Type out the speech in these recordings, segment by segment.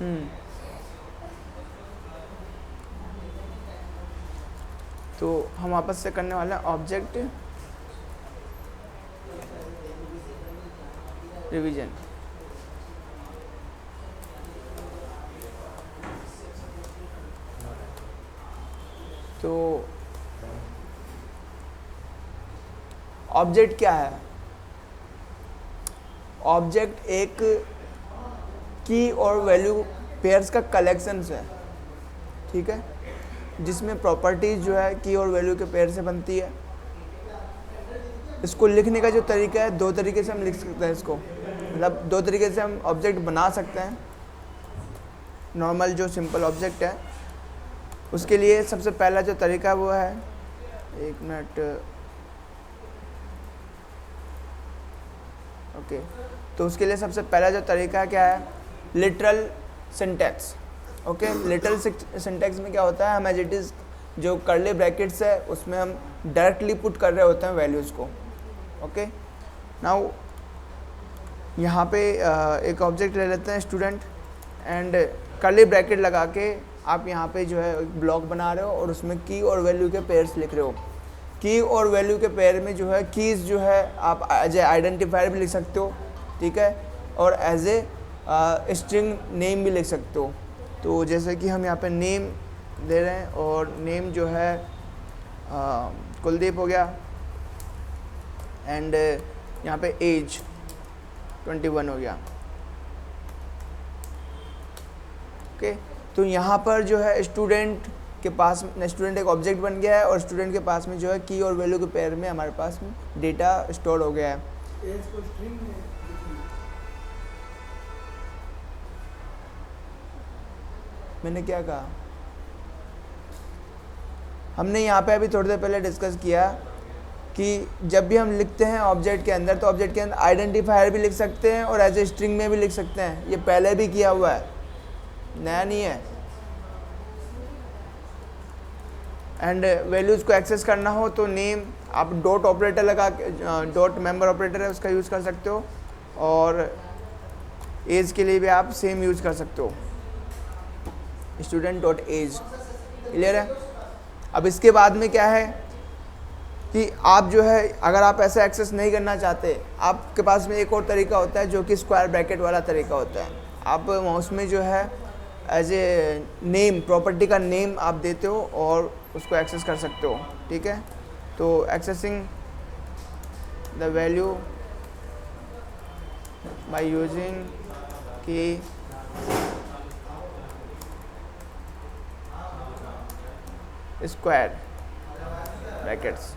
हम्म, तो हम वापस से करने वाले हैं ऑब्जेक्ट रिवीजन। तो ऑब्जेक्ट क्या है? ऑब्जेक्ट एक की और वैल्यू पेयर्स का कलेक्शन है, ठीक है, जिसमें प्रॉपर्टीज जो है की और वैल्यू के पेयर से बनती है। इसको लिखने का जो तरीका है, दो तरीके से हम लिख सकते हैं इसको, मतलब दो तरीके से हम ऑब्जेक्ट बना सकते हैं। नॉर्मल जो सिंपल ऑब्जेक्ट है उसके लिए सबसे पहला जो तरीका वो है, एक मिनट, ओके, तो उसके लिए सबसे पहला जो तरीका क्या है, literal syntax. Okay, literal syntax में क्या होता है, हम एज इट इज़ जो कर्ली ब्रैकेट्स है उसमें हम डायरेक्टली पुट कर रहे होते हैं वैल्यूज़ को। ओके, नाउ यहाँ पे एक ऑब्जेक्ट ले लेते हैं स्टूडेंट, एंड कर्ली ब्रैकेट लगा के आप यहाँ पे जो है एक ब्लॉक बना रहे हो और उसमें की और वैल्यू के पेयर्स लिख रहे हो। की और वैल्यू के पेयर में जो है कीज़ जो है आप एज ए आइडेंटिफायर भी लिख सकते हो, ठीक है, और एज ए स्ट्रिंग नेम भी लिख सकते हो। तो जैसे कि हम यहाँ पे नेम दे रहे हैं और नेम जो है कुलदीप हो गया, एंड यहाँ पे एज 21 हो गया। ओके, तो यहाँ पर जो है स्टूडेंट के पास, स्टूडेंट एक ऑब्जेक्ट बन गया है और स्टूडेंट के पास में जो है की और वैल्यू के पेयर में हमारे पास में डेटा स्टोर हो गया है। एज को स्ट्रिंग में लिखी। मैंने क्या कहा, हमने यहाँ पे अभी थोड़ी देर पहले डिस्कस किया कि जब भी हम लिखते हैं ऑब्जेक्ट के अंदर, तो ऑब्जेक्ट के अंदर आइडेंटिफायर भी लिख सकते हैं और एज ए स्ट्रिंग में भी लिख सकते हैं। ये पहले भी किया हुआ है, नया नहीं है। एंड वैल्यूज़ को एक्सेस करना हो तो नेम आप डॉट ऑपरेटर लगा के, डॉट मेंबर ऑपरेटर है उसका यूज़ कर सकते हो, और एज के लिए भी आप सेम यूज़ कर सकते हो, स्टूडेंट डॉट एज। क्लियर है? अब इसके बाद में क्या है कि आप जो है अगर आप ऐसे एक्सेस नहीं करना चाहते, आपके पास में एक और तरीका होता है जो कि स्क्वायर ब्रैकेट वाला तरीका होता है। आप उसमें जो है एज ए नेम, प्रॉपर्टी का नेम आप देते हो और उसको एक्सेस कर सकते हो, ठीक है। तो accessing the value by using की स्क्वायर ब्रैकेट्स।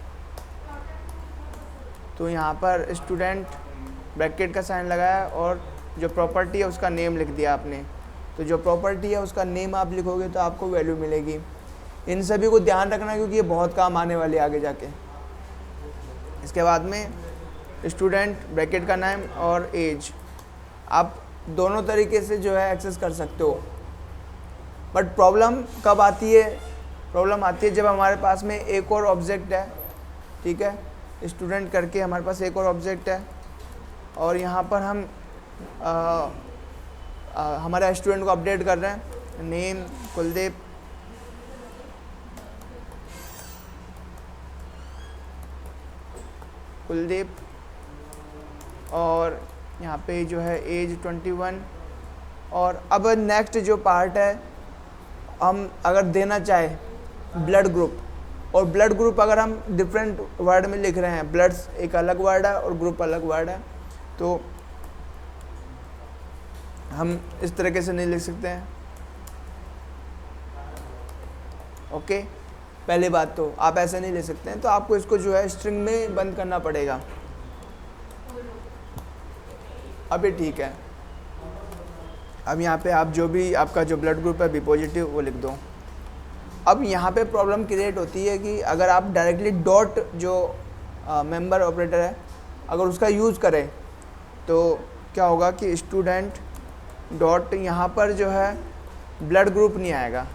तो यहाँ पर स्टूडेंट ब्रैकेट का साइन लगाया और जो प्रॉपर्टी है उसका नेम लिख दिया आपने। तो जो प्रॉपर्टी है उसका नेम आप लिखोगे तो आपको वैल्यू मिलेगी। इन सभी को ध्यान रखना क्योंकि ये बहुत काम आने वाली है आगे जाके। इसके बाद में स्टूडेंट ब्रैकेट का नाम और एज, आप दोनों तरीके से जो है एक्सेस कर सकते हो। बट प्रॉब्लम कब आती है? प्रॉब्लम आती है जब हमारे पास में एक और ऑब्जेक्ट है, ठीक है, स्टूडेंट करके हमारे पास एक और ऑब्जेक्ट है और यहाँ पर हम हमारे स्टूडेंट को अपडेट कर रहे हैं, नेम कुलदीप, और यहाँ पे जो है एज 21। और अब नेक्स्ट जो पार्ट है, हम अगर देना चाहे ब्लड ग्रुप, और ब्लड ग्रुप अगर हम डिफरेंट वर्ड में लिख रहे हैं, ब्लड्स एक अलग वर्ड है और ग्रुप अलग वर्ड है, तो हम इस तरीके से नहीं लिख सकते हैं। ओके, पहली बात तो आप ऐसे नहीं ले सकते हैं, तो आपको इसको जो है स्ट्रिंग में बंद करना पड़ेगा। अभी ठीक है, अब यहाँ पे आप जो भी आपका जो ब्लड ग्रुप है बी पॉजिटिव वो लिख दो। अब यहाँ पे प्रॉब्लम क्रिएट होती है कि अगर आप डायरेक्टली डॉट जो मेंबर ऑपरेटर है अगर उसका यूज़ करें तो क्या होगा कि स्टूडेंट डॉट यहाँ पर जो है ब्लड ग्रुप नहीं आएगा,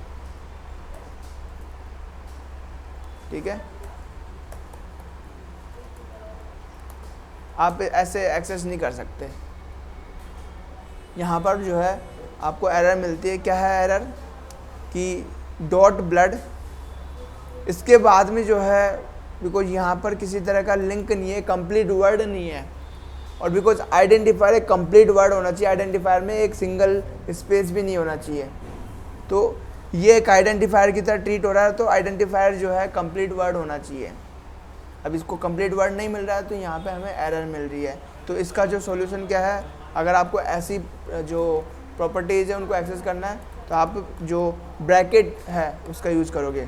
ठीक है। आप ऐसे एक्सेस नहीं कर सकते। यहाँ पर जो है आपको एरर मिलती है। क्या है एरर? कि डॉट ब्लड, इसके बाद में जो है बिकॉज यहाँ पर किसी तरह का लिंक नहीं है, कंप्लीट वर्ड नहीं है, और बिकॉज आइडेंटिफायर एक कंप्लीट वर्ड होना चाहिए, आइडेंटिफायर में एक सिंगल स्पेस भी नहीं होना चाहिए। तो ये एक आइडेंटिफायर की तरह ट्रीट हो रहा है, तो आइडेंटिफायर जो है कंप्लीट वर्ड होना चाहिए। अब इसको कंप्लीट वर्ड नहीं मिल रहा है तो यहाँ पे हमें एरर मिल रही है। तो इसका जो सॉल्यूशन क्या है, अगर आपको ऐसी जो प्रॉपर्टीज़ है उनको एक्सेस करना है तो आप जो ब्रैकेट है उसका यूज़ करोगे।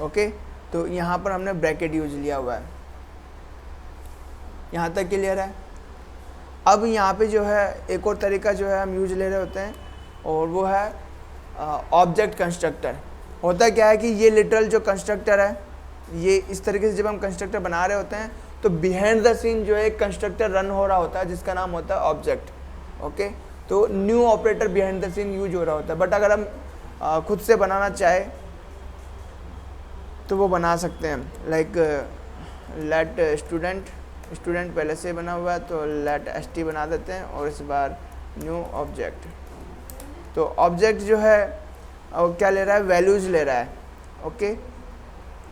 ओके, तो यहाँ पर हमने ब्रैकेट यूज लिया हुआ है। यहाँ तक क्लियर है? अब यहाँ पे जो है एक और तरीका जो है हम यूज ले रहे होते हैं, और वो है ऑब्जेक्ट कंस्ट्रक्टर। होता क्या है कि ये लिटरल जो कंस्ट्रक्टर है, ये इस तरीके से जब हम कंस्ट्रक्टर बना रहे होते हैं तो बिहाइंड द सीन जो है एक कंस्ट्रक्टर रन हो रहा होता है जिसका नाम होता है ऑब्जेक्ट। ओके, तो new operator behind the scene use हो रहा होता है। बट अगर हम खुद से बनाना चाहे तो वो बना सकते हैं। लाइक लेट स्टूडेंट पहले से बना हुआ है तो लेट st बना देते हैं, और इस बार न्यू ऑब्जेक्ट। तो ऑब्जेक्ट जो है और क्या ले रहा है, वैल्यूज़ ले रहा है। ओके,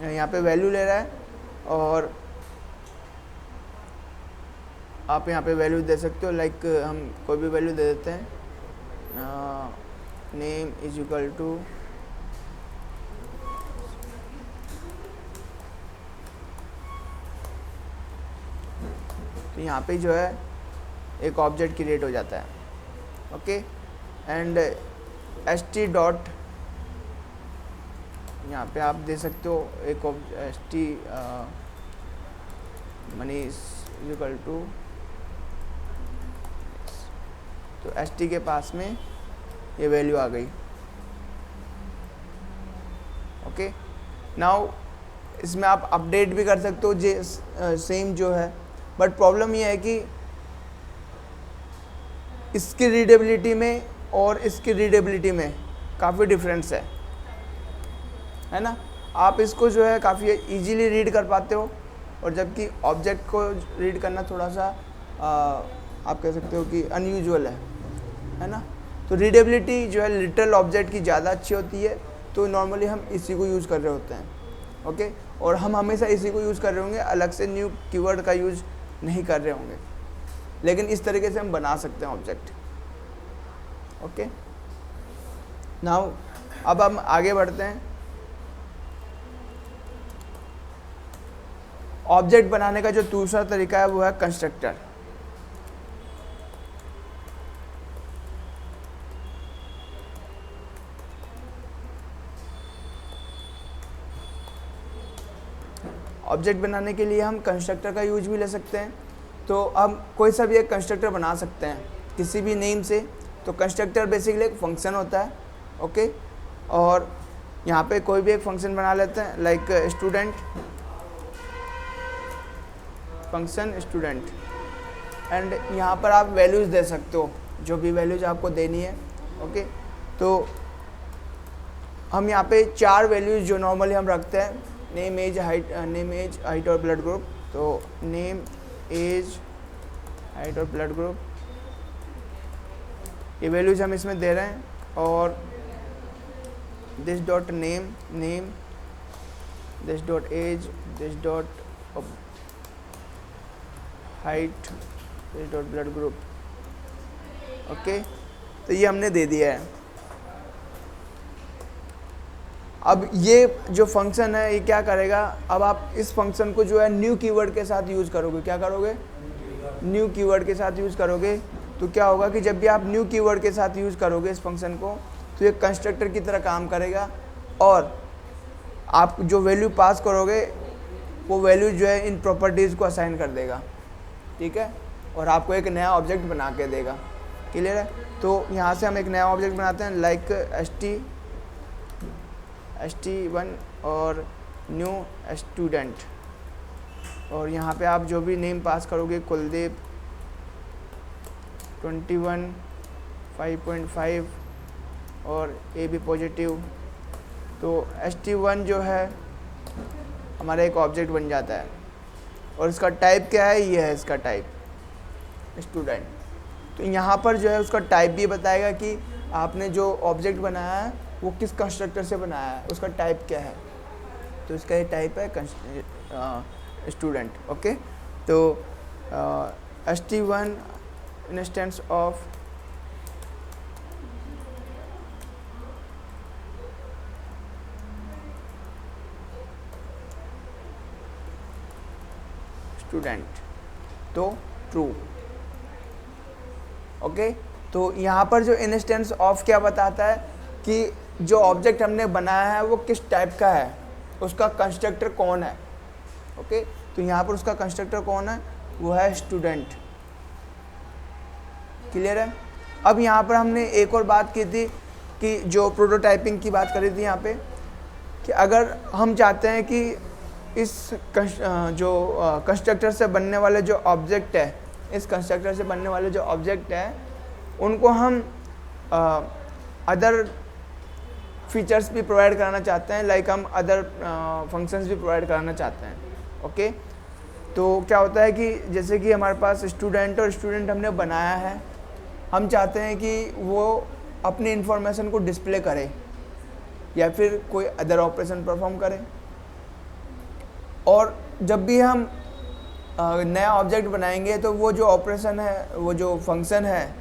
यहाँ पे वैल्यू ले रहा है, और आप यहाँ पे वैल्यू दे सकते हो। लाइक हम कोई भी वैल्यू दे देते हैं, नेम इज इक्वल टू तो यहाँ पे जो है एक ऑब्जेक्ट क्रिएट हो जाता है। ओके, एंड st डॉट, यहाँ पे आप दे सकते हो एक st मनीष इक्वल टू, तो st के पास में ये वैल्यू आ गई। ओके, नाउ इसमें आप अपडेट भी कर सकते हो सेम जो है, बट प्रॉब्लम ये है कि इसकी रीडेबिलिटी में और इसकी रीडेबिलिटी में काफ़ी डिफरेंस है ना। आप इसको जो है काफ़ी इजीली रीड कर पाते हो, और जबकि ऑब्जेक्ट को रीड करना थोड़ा सा आप कह सकते हो कि अनयूजुअल है ना। तो रीडेबिलिटी जो है लिटरल ऑब्जेक्ट की ज़्यादा अच्छी होती है, तो नॉर्मली हम इसी को यूज़ कर रहे होते हैं। ओके, और हम हमेशा इसी को यूज़ कर रहे होंगे, अलग से न्यू कीवर्ड का यूज़ नहीं कर रहे होंगे, लेकिन इस तरीके से हम बना सकते हैं ऑब्जेक्ट। ओके, नाउ अब हम आगे बढ़ते हैं। ऑब्जेक्ट बनाने का जो दूसरा तरीका है वो है कंस्ट्रक्टर। ऑब्जेक्ट बनाने के लिए हम कंस्ट्रक्टर का यूज भी ले सकते हैं। तो हम कोई सा भी एक कंस्ट्रक्टर बना सकते हैं किसी भी नेम से। तो कंस्ट्रक्टर बेसिकली एक फंक्शन होता है। ओके, और यहाँ पे कोई भी एक फंक्शन बना लेते हैं, like student function student, and यहाँ पर आप वैल्यूज़ दे सकते हो जो भी वैल्यूज आपको देनी है। ओके, तो हम यहाँ पे 4 वैल्यूज जो नॉर्मली हम रखते हैं, नेम एज हाइट और ब्लड ग्रुप। तो नेम एज हाइट और ब्लड ग्रुप, ये वैल्यूज हम इसमें दे रहे हैं, और this dot name, this dot age, this dot height, this dot blood group. Okay, तो ये हमने दे दिया है। अब ये जो फंक्शन है ये क्या करेगा, अब आप इस फंक्शन को जो है न्यू कीवर्ड के साथ यूज़ करोगे। क्या करोगे? न्यू कीवर्ड के साथ यूज़ करोगे। तो क्या होगा कि जब भी आप न्यू कीवर्ड के साथ यूज़ करोगे इस फंक्शन को, तो ये कंस्ट्रक्टर की तरह काम करेगा, और आप जो वैल्यू पास करोगे वो वैल्यू जो है इन प्रॉपर्टीज़ को असाइन कर देगा। ठीक है, और आपको एक नया ऑब्जेक्ट बना के देगा। क्लियर है? तो यहाँ से हम एक नया ऑब्जेक्ट बनाते हैं, लाइक st1 और न्यू स्टूडेंट, और यहाँ पे आप जो भी नेम पास करोगे, कुलदीप 21 5.5 और ए भी पॉजिटिव, तो st1 जो है हमारा एक ऑब्जेक्ट बन जाता है। और इसका टाइप क्या है? ये है इसका टाइप। स्टूडेंट। तो यहाँ पर जो है उसका टाइप भी बताएगा कि आपने जो ऑब्जेक्ट बनाया है वो किस कंस्ट्रक्टर से बनाया है, उसका टाइप क्या है। तो इसका ये टाइप है स्टूडेंट। ओके, तो st1 इंस्टेंस ऑफ स्टूडेंट, तो ट्रू। ओके, तो यहाँ पर जो इंस्टेंस ऑफ क्या बताता है कि जो ऑब्जेक्ट हमने बनाया है वो किस टाइप का है, उसका कंस्ट्रक्टर कौन है। ओके, तो यहाँ पर उसका कंस्ट्रक्टर कौन है, वो है स्टूडेंट। क्लियर है। अब यहाँ पर हमने एक और बात की थी कि जो प्रोटोटाइपिंग की बात करी थी यहाँ पे, कि अगर हम चाहते हैं कि इस जो कंस्ट्रक्टर से बनने वाले जो ऑब्जेक्ट है, इस कंस्ट्रक्टर से बनने वाले जो ऑब्जेक्ट है उनको हम अदर फीचर्स भी प्रोवाइड कराना चाहते हैं, लाइक हम अदर फंक्शंस भी प्रोवाइड कराना चाहते हैं। ओके, तो क्या होता है कि जैसे कि हमारे पास स्टूडेंट और स्टूडेंट हमने बनाया है, हम चाहते हैं कि वो अपनी इंफॉर्मेशन को डिस्प्ले करे या फिर कोई अदर ऑपरेशन परफॉर्म करे। और जब भी हम नया ऑब्जेक्ट बनाएंगे तो वो जो ऑपरेशन है, वो जो फंक्शन है,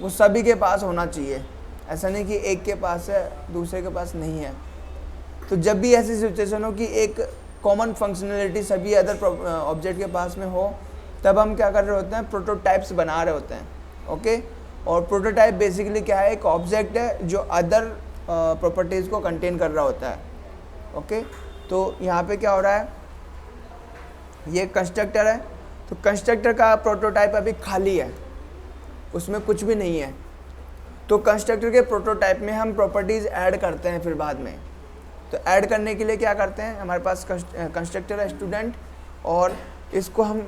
वो सभी के पास होना चाहिए। ऐसा नहीं कि एक के पास है दूसरे के पास नहीं है। तो जब भी ऐसी सिचुएशन हो कि एक कॉमन फंक्शनलिटी सभी अदर ऑब्जेक्ट के पास में हो, तब हम क्या कर रहे होते हैं, प्रोटोटाइप्स बना रहे होते हैं। ओके, और प्रोटोटाइप बेसिकली क्या है, एक ऑब्जेक्ट है जो अदर प्रॉपर्टीज़ को कंटेन कर रहा होता है। ओके, तो यहाँ पे क्या हो रहा है, ये कंस्ट्रक्टर है, तो कंस्ट्रक्टर का प्रोटोटाइप अभी खाली है, उसमें कुछ भी नहीं है। तो कंस्ट्रक्टर के प्रोटोटाइप में हम प्रॉपर्टीज़ ऐड करते हैं फिर बाद में। तो ऐड करने के लिए क्या करते हैं, हमारे पास कंस्ट्रक्टर है स्टूडेंट, और इसको हम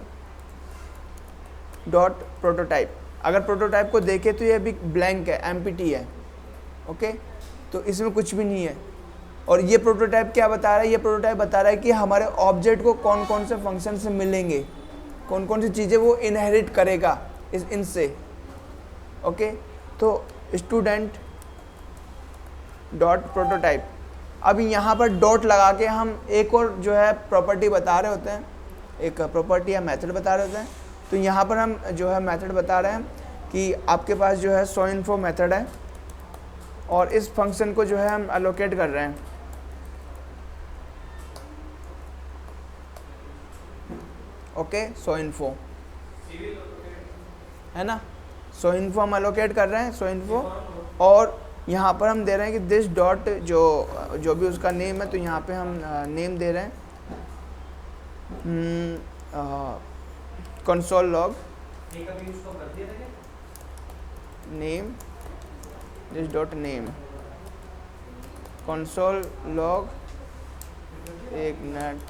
डॉट प्रोटोटाइप, अगर प्रोटोटाइप को देखें तो ये अभी ब्लैंक है, एम्प्टी है। ओके, तो इसमें कुछ भी नहीं है। और ये प्रोटोटाइप क्या बता रहा है, ये प्रोटोटाइप बता रहा है कि हमारे ऑब्जेक्ट को कौन कौन से फंक्शन से मिलेंगे, कौन कौन सी चीज़ें वो इनहेरिट करेगा इनसे। ओके, तो स्टूडेंट डॉट प्रोटोटाइप। अब यहाँ पर डॉट लगा के हम एक और जो है प्रॉपर्टी बता रहे होते हैं, एक प्रॉपर्टी या मेथड बता रहे होते हैं। तो यहाँ पर हम जो है मेथड बता रहे हैं कि आपके पास जो है showInfo मेथड है, और इस फंक्शन को जो है हम एलोकेट कर रहे हैं। ओके, showInfo है ना, showInfo हम एलोकेट कर रहे हैं, showInfo। और यहाँ पर हम दे रहे हैं कि दिस डॉट जो भी उसका नेम है, तो यहाँ पे हम नेम दे रहे हैं console log name, this dot name console log 1 minute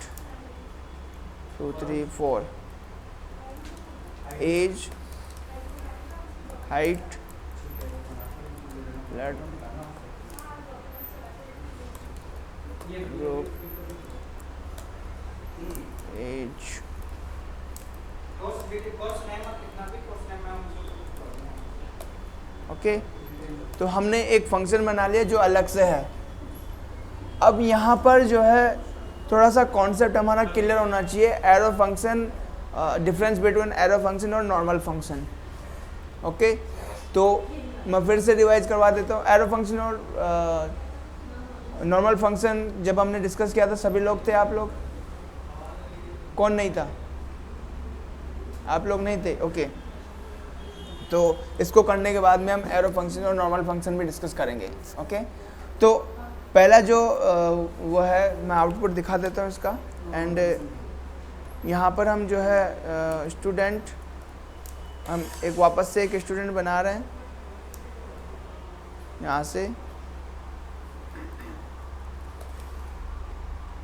2 3 4 age, height, blood group, age. Okay, तो हमने एक फंक्शन बना लिया जो अलग से है। अब यहाँ पर जो है थोड़ा सा कॉन्सेप्ट हमारा क्लियर होना चाहिए, arrow function, difference between arrow function और नॉर्मल फंक्शन। ओके, तो मैं फिर से रिवाइज करवा देता हूँ। एरो फंक्शन और नॉर्मल फंक्शन जब हमने डिस्कस किया था, सभी लोग थे, आप लोग? कौन नहीं था? आप लोग नहीं थे। ओके, तो इसको करने के बाद में हम एरो फंक्शन और नॉर्मल फंक्शन भी डिस्कस करेंगे। ओके, तो पहला जो वो है, मैं आउटपुट दिखा देता हूँ इसका। एंड यहाँ पर हम जो है स्टूडेंट, हम एक वापस से एक स्टूडेंट बना रहे हैं यहाँ से,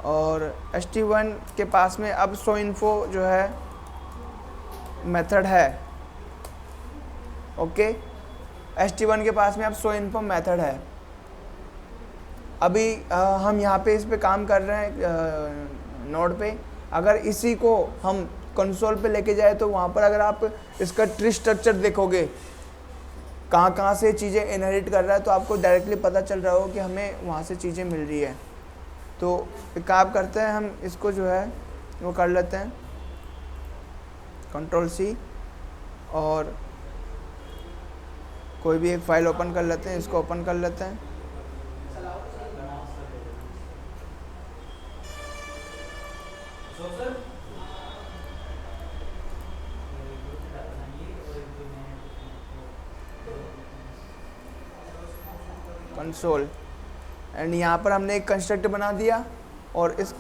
और st1 के पास में अब showInfo जो है मेथड है। ओके, st1 के पास में अब showInfo मेथड है। अभी हम यहाँ पे इस पे काम कर रहे हैं नोड पे। अगर इसी को हम कंसोल पे लेके जाए तो वहाँ पर अगर आप इसका ट्री स्ट्रक्चर देखोगे कहाँ कहाँ से चीज़ें इनहेरिट कर रहा है तो आपको डायरेक्टली पता चल रहा हो कि हमें वहाँ से चीज़ें मिल रही है। तो एक काम करते हैं, हम इसको जो है वो कर लेते हैं Ctrl+C और कोई भी एक फ़ाइल ओपन कर लेते हैं, इसको ओपन कर लेते हैं। कंसोल एंड यहाँ पर हमने एक कंस्ट्रक्टर बना दिया और इस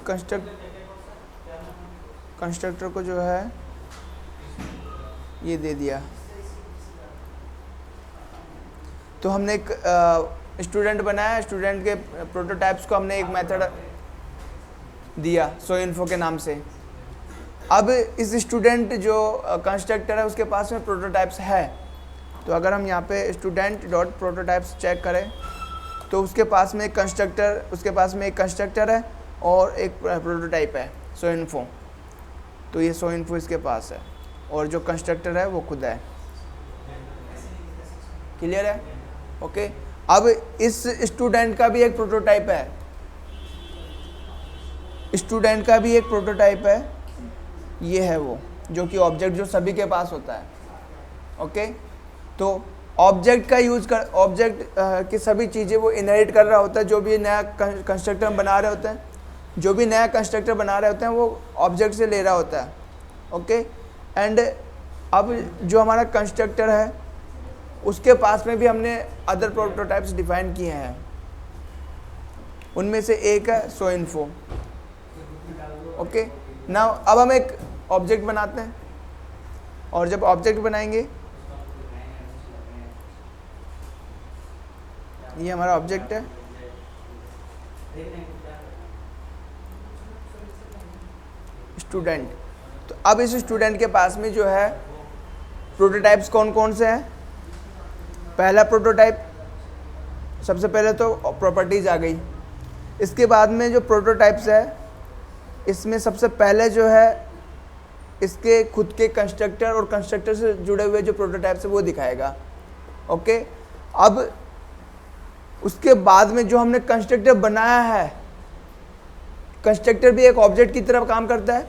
कंस्ट्रक्टर को जो है ये दे दिया। तो हमने एक स्टूडेंट बनाया, स्टूडेंट के प्रोटोटाइप्स को हमने एक मेथड दिया soInfo के नाम से। अब इस स्टूडेंट जो कंस्ट्रक्टर है उसके पास में प्रोटोटाइप्स है, तो अगर हम यहाँ पे student.prototypes चेक करें तो उसके पास में एक कंस्ट्रक्टर है और एक प्रोटोटाइप है soInfo। तो ये soInfo इसके पास है और जो कंस्ट्रक्टर है वो खुद है। क्लियर है? ओके। अब इस स्टूडेंट का भी एक प्रोटोटाइप है, स्टूडेंट का भी एक प्रोटोटाइप है, ये है वो जो कि ऑब्जेक्ट जो सभी के पास होता है। ओके। तो ऑब्जेक्ट का यूज कर, ऑब्जेक्ट की सभी चीज़ें वो इनहेरिट कर रहा होता है। जो भी नया कंस्ट्रक्टर बना रहे होते हैं, जो भी नया कंस्ट्रक्टर बना रहे होते हैं वो ऑब्जेक्ट से ले रहा होता है। ओके। एंड अब जो हमारा कंस्ट्रक्टर है उसके पास में भी हमने अदर प्रोटोटाइप्स डिफाइन किए हैं, उनमें से एक है soInfo। ओके। नाउ अब हम एक ऑब्जेक्ट बनाते हैं और जब ऑब्जेक्ट बनाएंगे, ये हमारा ऑब्जेक्ट है, स्टूडेंट। तो अब इस स्टूडेंट के पास में जो है प्रोटोटाइप्स कौन कौन से हैं। पहला प्रोटोटाइप, सबसे पहले तो प्रॉपर्टीज आ गई। इसके बाद में जो प्रोटोटाइप्स है इसमें सबसे पहले जो है इसके खुद के कंस्ट्रक्टर और कंस्ट्रक्टर से जुड़े हुए जो प्रोटोटाइप्स है वो दिखाएगा। ओके। अब उसके बाद में जो हमने कंस्ट्रक्टर बनाया है, कंस्ट्रक्टर भी एक ऑब्जेक्ट की तरह काम करता है।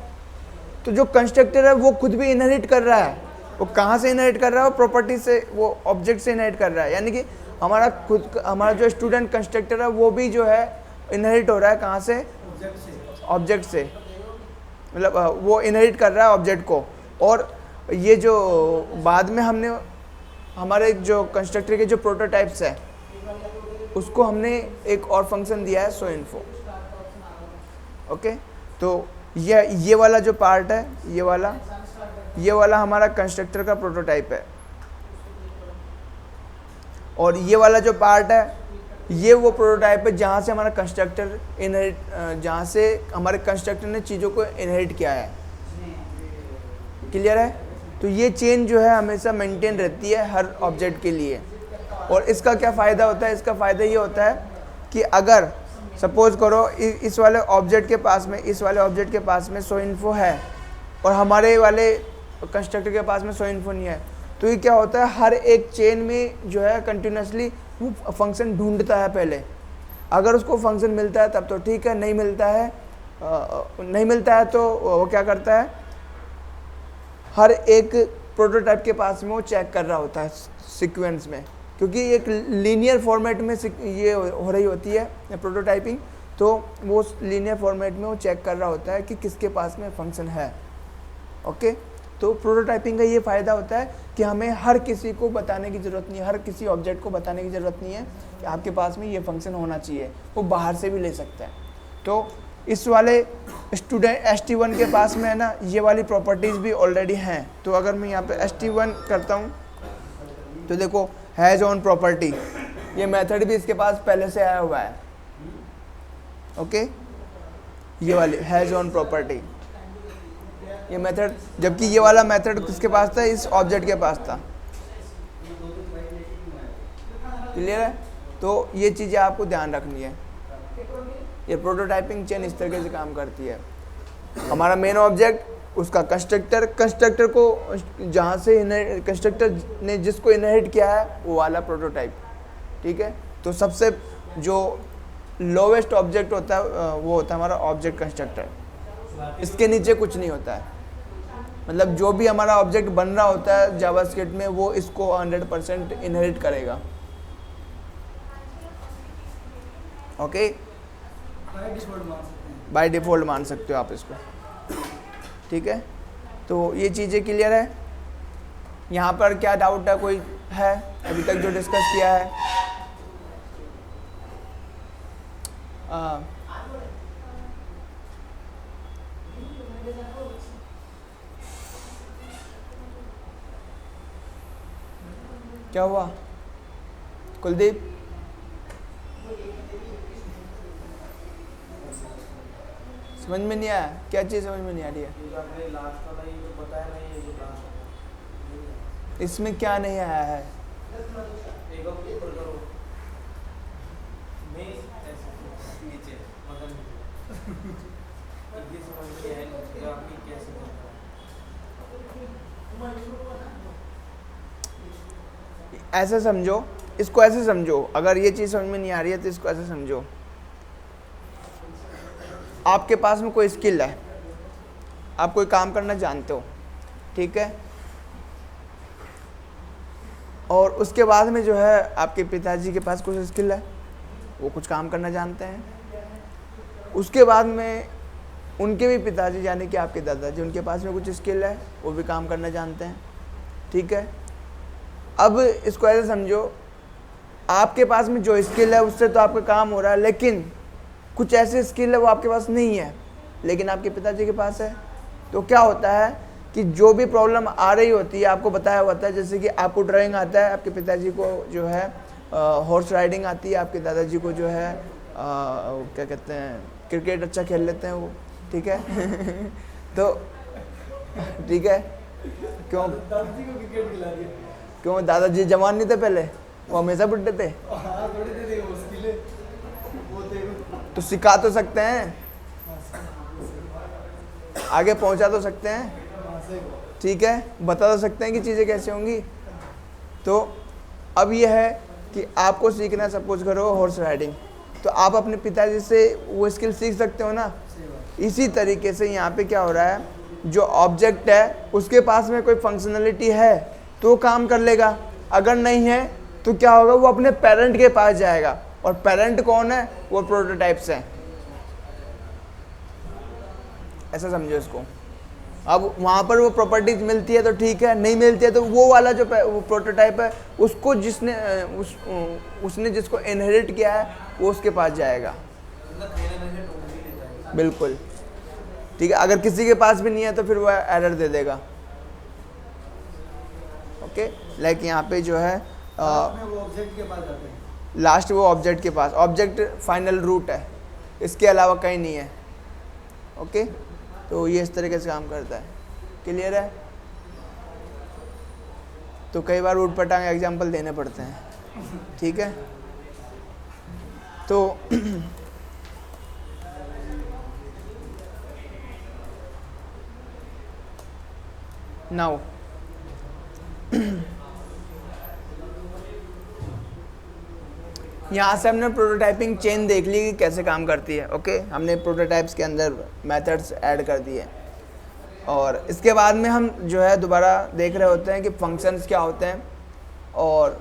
तो जो कंस्ट्रक्टर है वो खुद भी इनहेरिट कर रहा है। वो कहाँ से इनहेरिट कर रहा है? वो प्रॉपर्टी से, वो ऑब्जेक्ट से इनहेरिट कर रहा है। यानी कि हमारा जो स्टूडेंट कंस्ट्रक्टर है वो भी जो है इनहेरिट हो रहा है कहाँ से? ऑब्जेक्ट से। मतलब वो इनहेरिट कर रहा है ऑब्जेक्ट को। और ये जो बाद में हमने हमारे जो कंस्ट्रक्टर के जो प्रोटोटाइप्स है उसको हमने एक और फंक्शन दिया है soInfo। ओके। तो ये वाला जो पार्ट है, ये वाला हमारा कंस्ट्रक्टर का प्रोटोटाइप है और ये वाला जो पार्ट है ये वो प्रोटोटाइप है जहाँ से हमारा कंस्ट्रक्टर जहाँ से हमारे कंस्ट्रक्टर ने चीज़ों को इनहेरिट किया है। क्लियर है? तो ये चेन जो है हमेशा मेंटेन रहती है हर ऑब्जेक्ट के लिए। और इसका क्या फ़ायदा होता है? इसका फ़ायदा ये होता है कि अगर सपोज करो इस वाले ऑब्जेक्ट के पास में soInfo है और हमारे वाले कंस्ट्रक्टर के पास में soInfo नहीं है, तो ये क्या होता है, हर एक चेन में जो है कंटिन्यूसली वो फंक्शन ढूंढता है। पहले अगर उसको फंक्शन मिलता है तब तो ठीक है, नहीं मिलता है तो वो क्या करता है, हर एक प्रोटोटाइप के पास में वो चेक कर रहा होता है सीक्वेंस में, क्योंकि एक लीनियर फॉर्मेट में ये हो रही होती है प्रोटोटाइपिंग। तो वो लीनियर फॉर्मेट में वो चेक कर रहा होता है कि किसके पास में फंक्शन है। ओके। तो प्रोटोटाइपिंग का ये फ़ायदा होता है कि हमें हर किसी को बताने की ज़रूरत नहीं है, हर किसी ऑब्जेक्ट को बताने की ज़रूरत नहीं है कि आपके पास में ये फंक्शन होना चाहिए, वो बाहर से भी ले सकता है। तो इस वाले स्टूडेंट ST1 के पास में है ना, ये वाली प्रॉपर्टीज़ भी ऑलरेडी हैं। तो अगर मैं यहाँ पे ST1 करता हूँ तो देखो हैज़ ऑन प्रॉपर्टी, ये मेथड भी इसके पास पहले से आया हुआ है। ओके। ये वाली हैज़ ऑन प्रॉपर्टी, ये मेथड, जबकि ये वाला मेथड किसके पास था? इस ऑब्जेक्ट के पास था। क्लियर है? तो ये चीज़ें आपको ध्यान रखनी है। ये प्रोटोटाइपिंग चेन इस तरीके से काम करती है। हमारा मेन ऑब्जेक्ट उसका कंस्ट्रक्टर को जहाँ से कंस्ट्रक्टर ने जिसको इनहेरिट किया है वो वाला प्रोटोटाइप, ठीक है। तो सबसे जो लोवेस्ट ऑब्जेक्ट होता है वो होता है हमारा ऑब्जेक्ट कंस्ट्रक्टर। इसके नीचे कुछ नहीं होता है, मतलब जो भी हमारा ऑब्जेक्ट बन रहा होता है जावास्क्रिप्ट में वो इसको 100% इनहेरिट करेगा। ओके, बाय डिफ़ॉल्ट मान सकते हो आप इसको, ठीक है। तो ये चीज़ें क्लियर है। यहाँ पर क्या डाउट है, कोई है अभी तक जो डिस्कस किया है? क्या हुआ कुलदीप? समझ में नहीं आया? क्या चीज़ समझ में नहीं आ रही है? इसमें क्या नहीं आया है? ऐसे समझो, इसको ऐसे समझो, अगर ये चीज़ समझ में नहीं आ रही है तो इसको ऐसे समझो। आपके पास में कोई स्किल है, आप कोई काम करना जानते हो, ठीक है, और उसके बाद में जो है आपके पिताजी के पास कुछ स्किल है, वो कुछ काम करना जानते हैं। उसके बाद में उनके भी पिताजी यानी कि आपके दादाजी, उनके पास में कुछ स्किल है, वो भी काम करना जानते हैं, ठीक है। अब इसको ऐसे समझो, आपके पास में जो स्किल है उससे तो आपका काम हो रहा है, लेकिन कुछ ऐसे स्किल है वो आपके पास नहीं है लेकिन आपके पिताजी के पास है। तो क्या होता है कि जो भी प्रॉब्लम आ रही होती है आपको बताया होता है, जैसे कि आपको ड्राइंग आता है, आपके पिताजी को जो है हॉर्स राइडिंग आती है, आपके दादाजी को जो है क्या कहते हैं, क्रिकेट अच्छा खेल लेते हैं वो, ठीक है। तो ठीक है, क्यों दादाजी को क्रिकेट खिला दिया? क्यों दादाजी जवान नहीं थे पहले, वो हमेशा बुढ़े थे। हाँ, थोड़ी देर वो स्किल वो थे, तो सिखा तो सकते हैं, आगे पहुंचा तो सकते हैं, ठीक है, बता तो सकते हैं कि चीज़ें कैसे होंगी। तो अब यह है कि आपको सीखना है, सपोज करो हॉर्स राइडिंग, तो आप अपने पिताजी से वो स्किल सीख सकते हो ना। इसी तरीके से यहाँ पे क्या हो रहा है, जो ऑब्जेक्ट है उसके पास में कोई फंक्शनलिटी है तो काम कर लेगा, अगर नहीं है तो क्या होगा, वो अपने पेरेंट के पास जाएगा, और पेरेंट कौन है, वो प्रोटोटाइप्स हैं। ऐसा समझो इसको। अब वहाँ पर वो प्रॉपर्टीज मिलती है तो ठीक है, नहीं मिलती है तो वो वाला जो प्रोटोटाइप है उसको उसने जिसको इनहेरिट किया है वो उसके पास जाएगा। बिल्कुल ठीक है, अगर किसी के पास भी नहीं है तो फिर वो एरर दे देगा। ओके, लाइक यहाँ पे जो है वो ऑब्जेक्ट के पास जाते हैं। लास्ट वो ऑब्जेक्ट के पास, ऑब्जेक्ट फाइनल रूट है, इसके अलावा कहीं नहीं है। ओके, तो ये इस तरीके से काम करता है। क्लियर है? तो कई बार ऊट पटांग एग्जाम्पल देने पड़ते हैं, ठीक है। तो नाउ यहाँ से हमने प्रोटोटाइपिंग चेन देख ली कि कैसे काम करती है। ओके, हमने प्रोटोटाइप्स के अंदर मेथड्स ऐड कर दिए, और इसके बाद में हम जो है दोबारा देख रहे होते हैं कि फंक्शंस क्या होते हैं और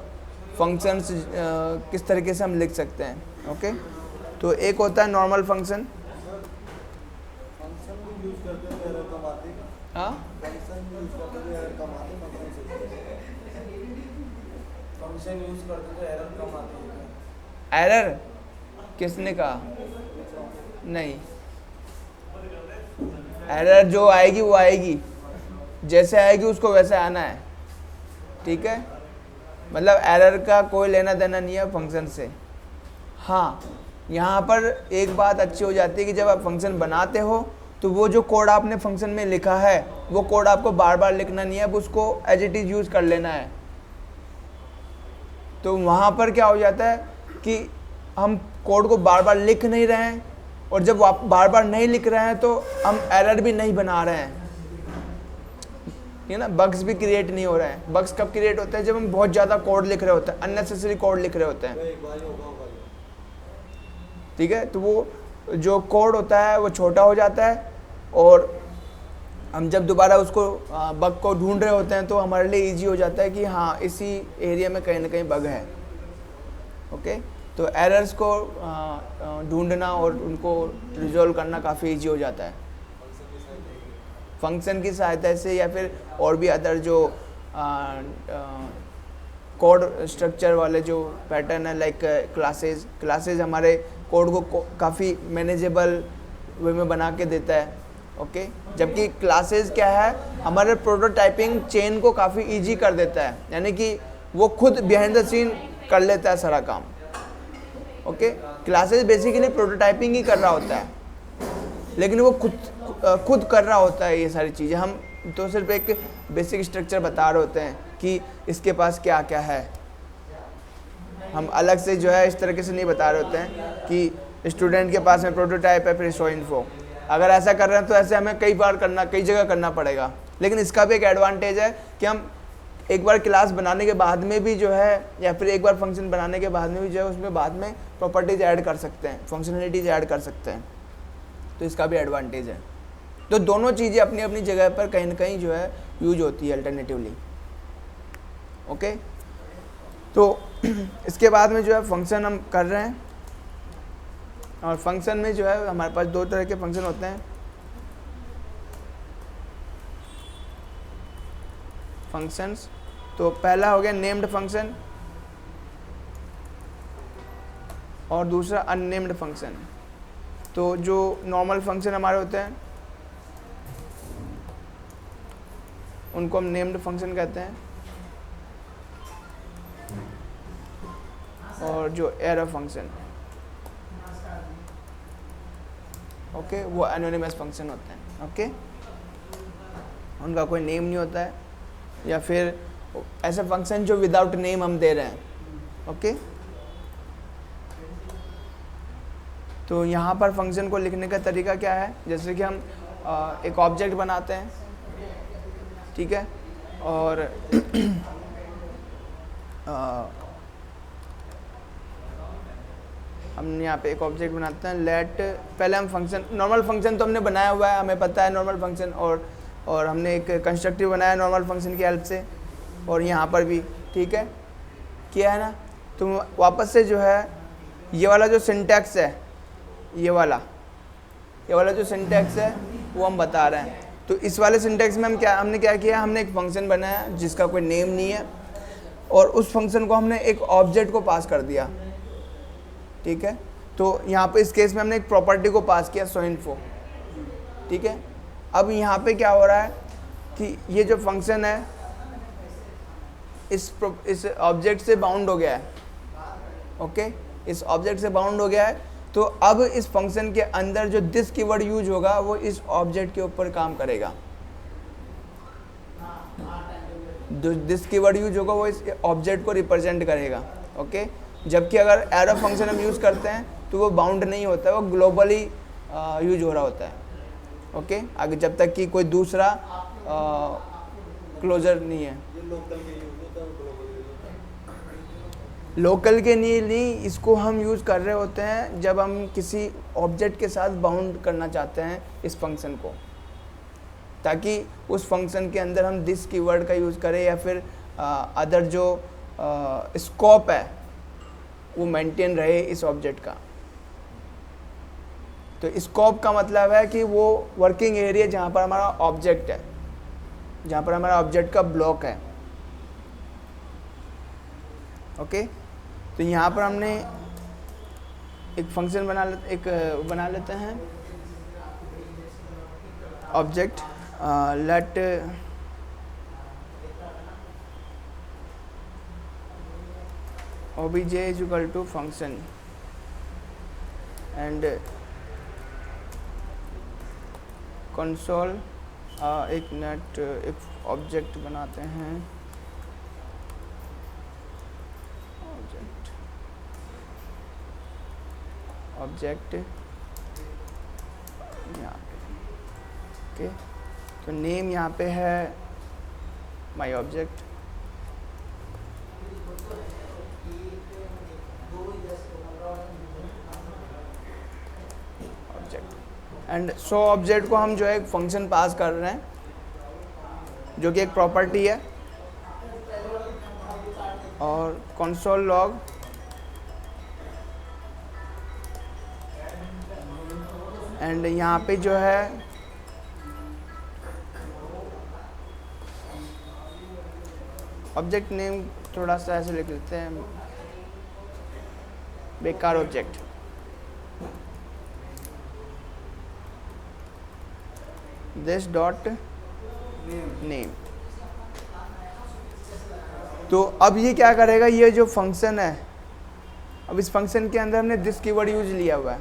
फंक्शंस किस तरीके से हम लिख सकते हैं। ओके, तो एक होता है नॉर्मल फंक्शन। फंक्शन भी यूज करते हैं, एरर कम आती है। हाँ, फंक्शन यूज करते हैं, एरर कम आती है। फंक्शन यूज करते तो एरर कम आती है। एरर किसने कहा? नहीं, एरर जो आएगी वो आएगी, जैसे आएगी उसको वैसे आना है, ठीक है। मतलब एरर का कोई लेना देना नहीं है फंक्शन से। हाँ, यहाँ पर एक बात अच्छी हो जाती है कि जब आप फंक्शन बनाते हो तो वो जो कोड आपने फंक्शन में लिखा है वो कोड आपको बार बार लिखना नहीं है, अब उसको एज इट इज़ यूज़ कर लेना है। तो वहाँ पर क्या हो जाता है कि हम कोड को बार बार लिख नहीं रहे हैं, और जब आप बार बार नहीं लिख रहे हैं तो हम एरर भी नहीं बना रहे हैं। ठीक है ना, बग्स भी क्रिएट नहीं हो रहे हैं। बग्स कब क्रिएट होते हैं, जब हम बहुत ज़्यादा कोड लिख रहे होते हैं, अननेसेसरी कोड लिख रहे होते हैं, एक बार ही होगा ठीक है। तो वो जो कोड होता है वो छोटा हो जाता है, और हम जब दोबारा उसको बग को ढूंढ रहे होते हैं तो हमारे लिए इजी हो जाता है कि हाँ इसी एरिया में कहीं ना कहीं बग है। ओके, तो एरर्स को ढूंढना और उनको रिजॉल्व करना काफ़ी इजी हो जाता है फंक्शन की सहायता से, या फिर और भी अदर जो कोड स्ट्रक्चर वाले जो पैटर्न है, लाइक क्लासेस हमारे कोड को काफ़ी मैनेजेबल वे में बना के देता है। ओके, जबकि क्लासेस क्या है, हमारे प्रोटोटाइपिंग चेन को काफ़ी इजी कर देता है, यानी कि वो खुद बिहाइंड द सीन कर लेता है सारा काम। ओके, क्लासेस बेसिकली प्रोटोटाइपिंग ही कर रहा होता है, लेकिन वो खुद कर रहा होता है ये सारी चीज़ें। हम तो सिर्फ एक बेसिक स्ट्रक्चर बता रहे होते हैं कि इसके पास क्या क्या है, हम अलग से जो है इस तरीके से नहीं बता रहे होते हैं कि स्टूडेंट के पास में प्रोटोटाइप है फिर शो इन्फो। अगर ऐसा कर रहे हैं तो ऐसे हमें कई जगह करना पड़ेगा। लेकिन इसका भी एक एडवांटेज है कि हम एक बार क्लास बनाने के बाद में भी जो है, या फिर एक बार फंक्शन बनाने के बाद में भी जो है उसमें बाद में प्रॉपर्टीज ऐड कर सकते हैं, फंक्शनलिटीज ऐड कर सकते हैं, तो इसका भी एडवांटेज है। तो दोनों चीज़ें अपनी अपनी जगह पर कहीं ना कहीं जो है यूज होती है अल्टरनेटिवली। ओके, तो इसके बाद में जो है फंक्शन हम कर रहे हैं, और फंक्शन में जो है हमारे पास दो तरह के फंक्शन होते हैं। फंक्शंस, तो पहला हो गया नेम्ड फंक्शन और दूसरा अननेम्ड फंक्शन। तो जो नॉर्मल फंक्शन हमारे होते हैं उनको हम नेम्ड फंक्शन कहते हैं, और जो एरर फंक्शन ओके वो एनोनिमस फंक्शन होते हैं। ओके, उनका कोई नेम नहीं होता है, या फिर ऐसे फंक्शन जो विदाउट नेम हम दे रहे हैं। ओके, तो यहाँ पर फंक्शन को लिखने का तरीका क्या है, जैसे कि हम एक ऑब्जेक्ट बनाते हैं, ठीक है, और हम यहाँ पे एक ऑब्जेक्ट बनाते हैं लेट, पहले हम फंक्शन, नॉर्मल फंक्शन तो हमने बनाया हुआ है, हमें पता है नॉर्मल फंक्शन, और हमने एक कंस्ट्रक्टिव बनाया नॉर्मल फंक्शन की हेल्प से, और यहाँ पर भी ठीक है किया है ना। तो वापस से जो है ये वाला जो सिंटैक्स है, ये वाला जो सिंटैक्स है वो हम बता रहे हैं। तो इस वाले सिंटैक्स में हमने क्या किया, हमने एक फंक्शन बनाया जिसका कोई नेम नहीं है, और उस फंक्शन को हमने एक ऑब्जेक्ट को पास कर दिया, ठीक है। तो यहाँ पे इस केस में हमने एक प्रॉपर्टी को पास किया शो इन्फो, ठीक है। अब यहाँ पे क्या हो रहा है कि ये जो फंक्शन है इस ऑब्जेक्ट से बाउंड हो गया है। ओके, इस ऑब्जेक्ट से बाउंड हो गया है, तो अब इस फंक्शन के अंदर जो दिस कीवर्ड यूज होगा वो इस ऑब्जेक्ट के ऊपर काम करेगा। जो दिस कीवर्ड यूज होगा वो इस ऑब्जेक्ट को रिप्रेजेंट करेगा। ओके, जबकि अगर एरो फंक्शन हम यूज़ करते हैं तो वो बाउंड नहीं होता है, वो ग्लोबली यूज हो रहा होता है। ओके, आगे जब तक कि कोई दूसरा क्लोजर नहीं है। ये लोकल के यूज होता है, ग्लोबल यूज होता है। लोकल के नहीं, इसको हम यूज़ कर रहे होते हैं जब हम किसी ऑब्जेक्ट के साथ बाउंड करना चाहते हैं इस फंक्शन को, ताकि उस फंक्शन के अंदर हम दिस कीवर्ड का यूज़ करें, या फिर अदर जो स्कोप है वो मेंटेन रहे इस ऑब्जेक्ट का। तो स्कोप का मतलब है कि वो वर्किंग एरिया जहाँ पर हमारा ऑब्जेक्ट है, जहाँ पर हमारा ऑब्जेक्ट का ब्लॉक है। ओके, तो यहाँ पर हमने एक फंक्शन बना लेते हैं object let obj is equal to function and console एक ऑब्जेक्ट बनाते हैं, ऑब्जेक्ट यहाँ पे। ओके, तो नेम यहाँ पे है माई ऑब्जेक्ट, एंड शो ऑब्जेक्ट को हम जो है एक फंक्शन पास कर रहे हैं जो कि एक प्रॉपर्टी है, और कंसोल लॉग एंड यहाँ पे जो है ऑब्जेक्ट नेम थोड़ा सा ऐसे लिख लेते हैं, बेकार ऑब्जेक्ट, दिस डॉट नेम। तो अब ये क्या करेगा, ये जो फंक्शन है, अब इस फंक्शन के अंदर हमने दिस कीवर्ड यूज लिया हुआ है,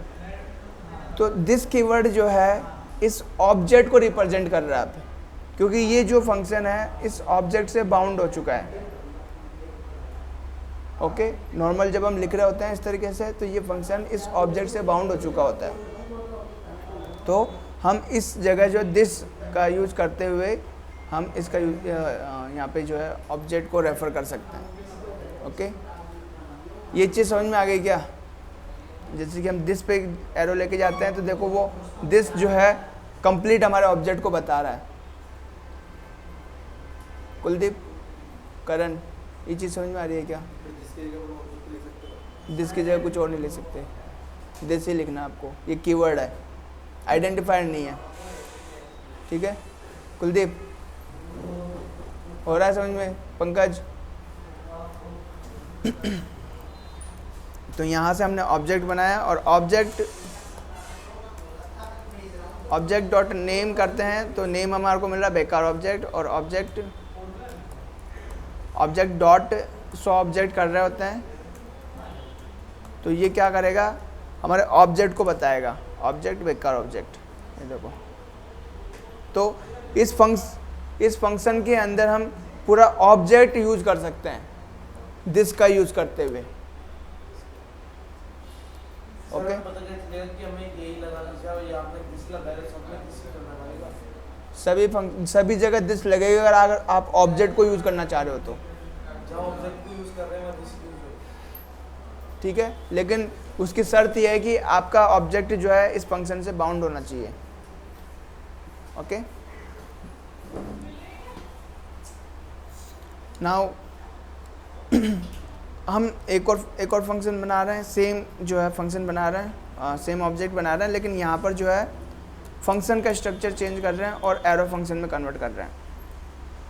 तो दिस कीवर्ड जो है इस ऑब्जेक्ट को रिप्रेजेंट कर रहा है, क्योंकि ये जो फंक्शन है इस ऑब्जेक्ट से बाउंड हो चुका है। ओके, नॉर्मल जब हम लिख रहे होते हैं इस तरीके से, तो ये फंक्शन इस ऑब्जेक्ट से बाउंड हो चुका होता है। तो हम इस जगह जो दिस का यूज करते हुए हम इसका यहाँ पे जो है ऑब्जेक्ट को रेफर कर सकते हैं। ओके, ये चीज़ समझ में आ गई क्या? जैसे कि हम दिस पे एरो लेके जाते हैं तो देखो वो दिस जो है कंप्लीट हमारे ऑब्जेक्ट को बता रहा है। कुलदीप, करण, ये चीज़ समझ में आ रही है क्या? दिस की जगह कुछ और नहीं ले सकते, दिस ही लिखना आपको, ये कीवर्ड है, आइडेंटिफायर नहीं है। ठीक है कुलदीप, हो रहा है समझ में? पंकज, तो यहाँ से हमने ऑब्जेक्ट बनाया और ऑब्जेक्ट डॉट नेम करते हैं, तो नेम हमारे को मिल रहा है बेकार ऑब्जेक्ट, और ऑब्जेक्ट डॉट सो ऑब्जेक्ट कर रहे होते हैं, तो ये क्या करेगा, हमारे ऑब्जेक्ट को बताएगा, ऑब्जेक्ट बेकार ऑब्जेक्ट। ये देखो, तो इस फंक्शन के अंदर हम पूरा ऑब्जेक्ट यूज कर सकते हैं दिस का यूज करते हुए। ओके, सभी जगह दिस लगेगा अगर आप ऑब्जेक्ट को यूज करना चाह रहे हो तो। ठीक है, लेकिन उसकी शर्त यह है कि आपका ऑब्जेक्ट जो है इस फंक्शन से बाउंड होना चाहिए। ओके, नाउ हम एक और फंक्शन बना रहे हैं, सेम जो है फंक्शन बना रहे हैं, सेम ऑब्जेक्ट बना रहे हैं, लेकिन यहाँ पर जो है फंक्शन का स्ट्रक्चर चेंज कर रहे हैं और एरो फंक्शन में कन्वर्ट कर रहे हैं।